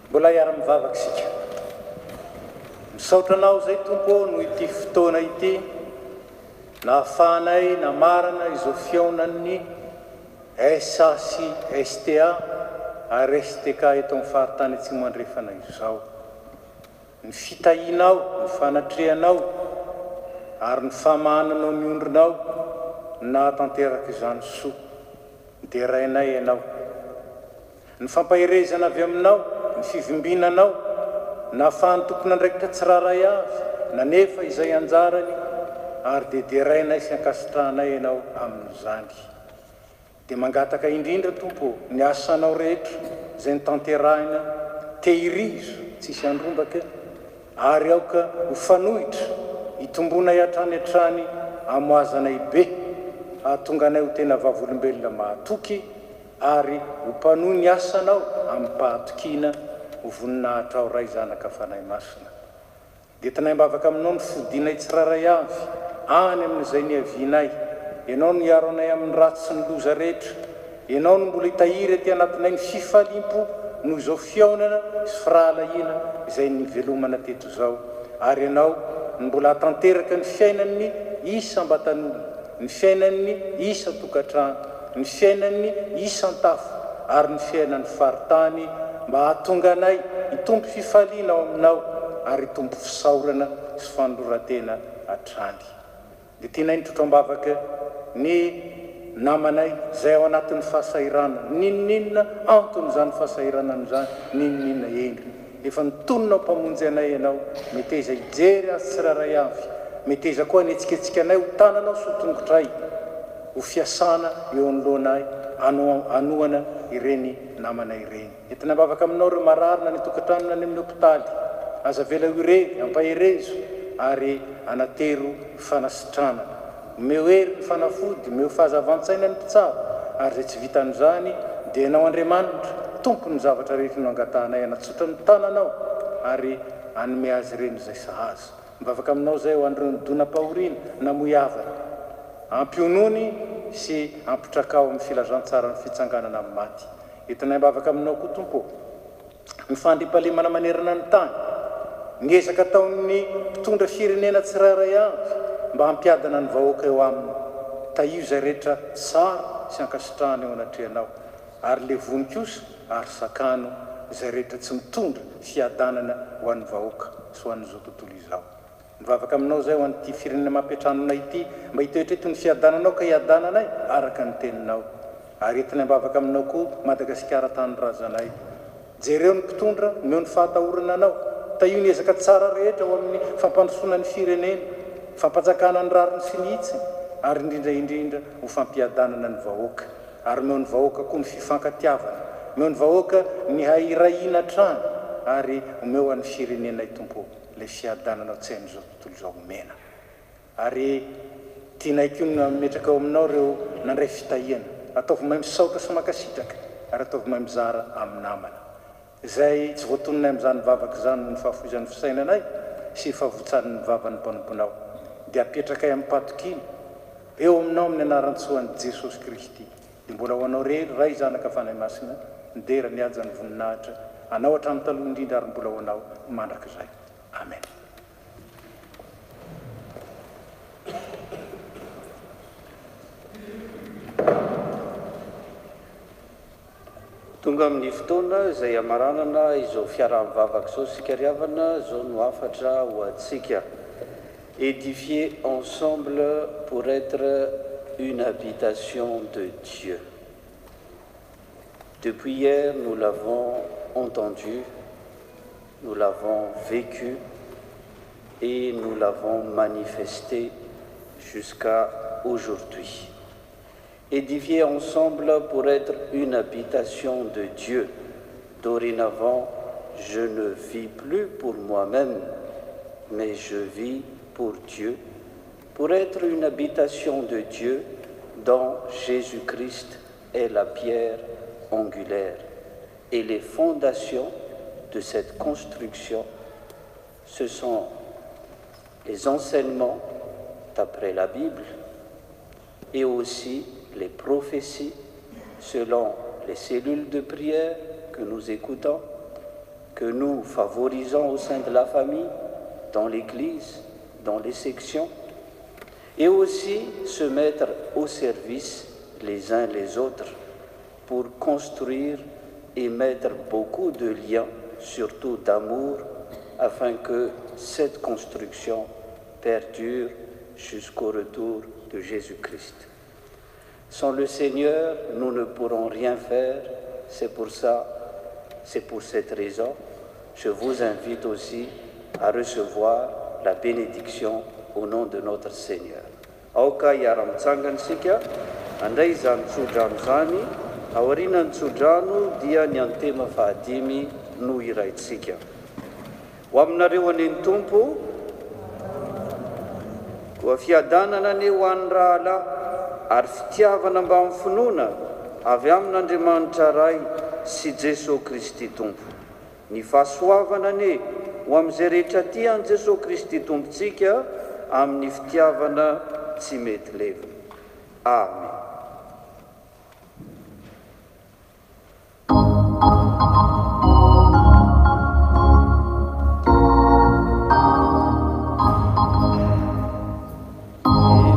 Mbola hiara-mivavaka isika. Misaotra anao zay Tompo no ity fotoana ity nahafahanay namarana izao fiaonan'ny SA sy STA ary STK eto amin'ny faritany Atsimo andrefana izao. Ny fitahianao, ny fanatrehanao ary ny famahananao ny ondrinao nahatanteraka izany soa. Derainay ianao. Ny fampahirezana avy aminao, ny fivimbinanao, nahafahany tompon'andraikitra tsiraray avy, nanefa izay anjarany ary dia derainay sy ankasitrahanay ianao amin'izany. Dia mangataka indrindra Tompo ny asanao rehetra izay nitanterahina tehirizo tsisy andrombaka ary aoka ho fanohitra hitombonay hatrany amoazanay be ahatonga anay ho tena vavolombelona mahatoky ary ho mpanohy ny asanao amin'ny mpahatokiana ho voninahitra ao ray zanaka fanay masina. Dia tanay mbavaka aminao ny fodinay tsiraray avy any amin'izay niavianay. Ianao no hiaro anay amin'ny ratsy sy ny loza rehetra. Ianao no mbola hitahiry aty anatinay ny fifalimpo noho izao fiaonana sy firahalahiana izay nivelomana teto izao. Ary ianao no mbola hatanteraka ny fiainan'ny isam-batan'olona, ny fiainan'ny isa-tokantrano, ny fiainan'ny isan-tafo ary ny fiainan'ny faritany mba hahatonga anay hitombo fifaliana ao aminao ary hitombo fisaorana sy fanolorantena hatrany. Dia tianay nitrotrambavaka ny namanay izay ao anatin'ny fahasahiranana, ninoninona antony izany fahasahiranana izany, ninoninona endry. Efa nitonona mpamonjy anay ianao, mety iza hijery azy tsiraray avy, mety iza koa nihetsiketsika anay ho tananao sotongotra ho fiasana eo anoloanay anoana ireny namanay ireny. Entina mbavaka aminao ireo mararina ny tokantranona any amin'ny hopitaly, aza vela ireny ampaherezo ary anatero fanasitrana, omeo hery ny fanafody, omeo fahazavan-tsaina ny mpitsava, ary zay tsy vitan'izany dia ianao Andriamanitra tompo ny zavatra rehetra no angatanay, anatsotra ny tananao ary anome azy ireny izay sahazo. Mivavaka aminao zay ho andreo donam-pahoriana namoiavana, ampionony sy ampitrakao amin'ny filazantsara ny fitsanganana amin'ny maty. Entinay mivavaka aminao koa tompo ny fandriampahalemana manerana ny tany, ngezaka ataon'ny mpitondra firenena tsirairay avy mba hampiadana ny vahoaka eo aminy, taio izay rehetra tsara sy ankasitrahana eo anatrehanao, ary le voninkosa ary sakano izay rehetra tsy mitondra fiadanana ho an'ny vahoaka sy ho an'izao tontolo izao. Mivavaka aminao zay ho an'ity firenena mampiatranonay ity mba hitoetreto ny fiadananao ka hiadananay araka ny teninao. Ary entinay mivavaka aminao koa Madagasikara tany razanay, jereo ny mpitondra omeo ny fahatahorana anao, taio ny ezaka tsara rehetra ho amin'ny fampandrosoana ny firenena, fampajakana ny rariny sy ny hitsiny, ary indrindra ho fampiadanana ny vahoaka, ary omeo ny vahoaka koa ny fifankatiavana, omeo ny vahoaka ny hairahina trany, ary omeo an'ny firenenay tompo le fiadananao tsy hain'izao tontolo izao omena. Ary tianay koa no metraka ao aminao reo nandray fitahiana, ataovy mahay misaotra sy makasitraka, ary ataovy mahay mizara amin'ny namana. Izay tsy voatononay amin'izany vavaka izany ny fahafoizan'ny fisainanay sy fahavotsan'ny vavan'ny mpanomponao, dia apetraka amin'ny patokiny eo aminao amin'ny anaran-tsoan'i Jesosy Kristy. Dia mbola ho anao rery ray zanaka fanahy masina, ndera ny ajan'ny voninahitra, anao hatramin'ny taloha indrindra ary mbola ho anao mandrakizay. Amen. Tonga amin'ny fotoana izay amaranana izao fiaraha-mivavaka izao sikariavana izao no afatra ho antsika. Édifier ensemble pour être une habitation de Dieu. Depuis hier, nous l'avons entendu, nous l'avons vécu et nous l'avons manifesté jusqu'à aujourd'hui. Édifier ensemble pour être une habitation de Dieu. Dorénavant, je ne vis plus pour moi-même, mais je vis pour Dieu, pour être une habitation de Dieu dont Jésus-Christ est la pierre angulaire. Et les fondations de cette construction, ce sont les enseignements d'après la Bible et aussi les prophéties selon les cellules de prière que nous écoutons, que nous favorisons au sein de la famille, dans l'Église, dans les sections, et aussi se mettre au service les uns les autres pour construire et mettre beaucoup de liens, surtout d'amour, afin que cette construction perdure jusqu'au retour de Jésus-Christ. Sans le Seigneur, nous ne pourrons rien faire. C'est pour cette raison, je vous invite aussi à recevoir la bénédiction au nom de notre Seigneur. Aoka iaram-tsangana sika, andray izany tsodrano zany, aorianany tsodrano dia ny antema fahadimy no iraitsika. Ho aminareo aneny tompo, koa fiadanana ane ho an'ny rahalahy, ary fitiavana mba amin'ny finoana avy amin'Andriamanitra ray sy Jesosy Kristy tompo. Ny fahasoavana ane ho amin'izay rehetra tian Jesosy Kristy tompontsika amin'ny fitiavana tsy mety levina. Amen.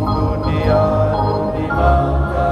Dunia di mangga,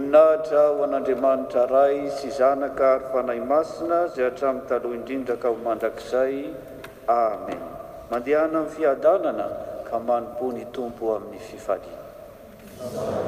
voninahitra ho an'Andriamanitra ray sy zanaka ary fanahy masina zay hatramin'ny taloha indrindra ka ho mandrakizay. Amen. Mandehana amin'ny fiadanana ka manompo ny tompo amin'ny fifaliana.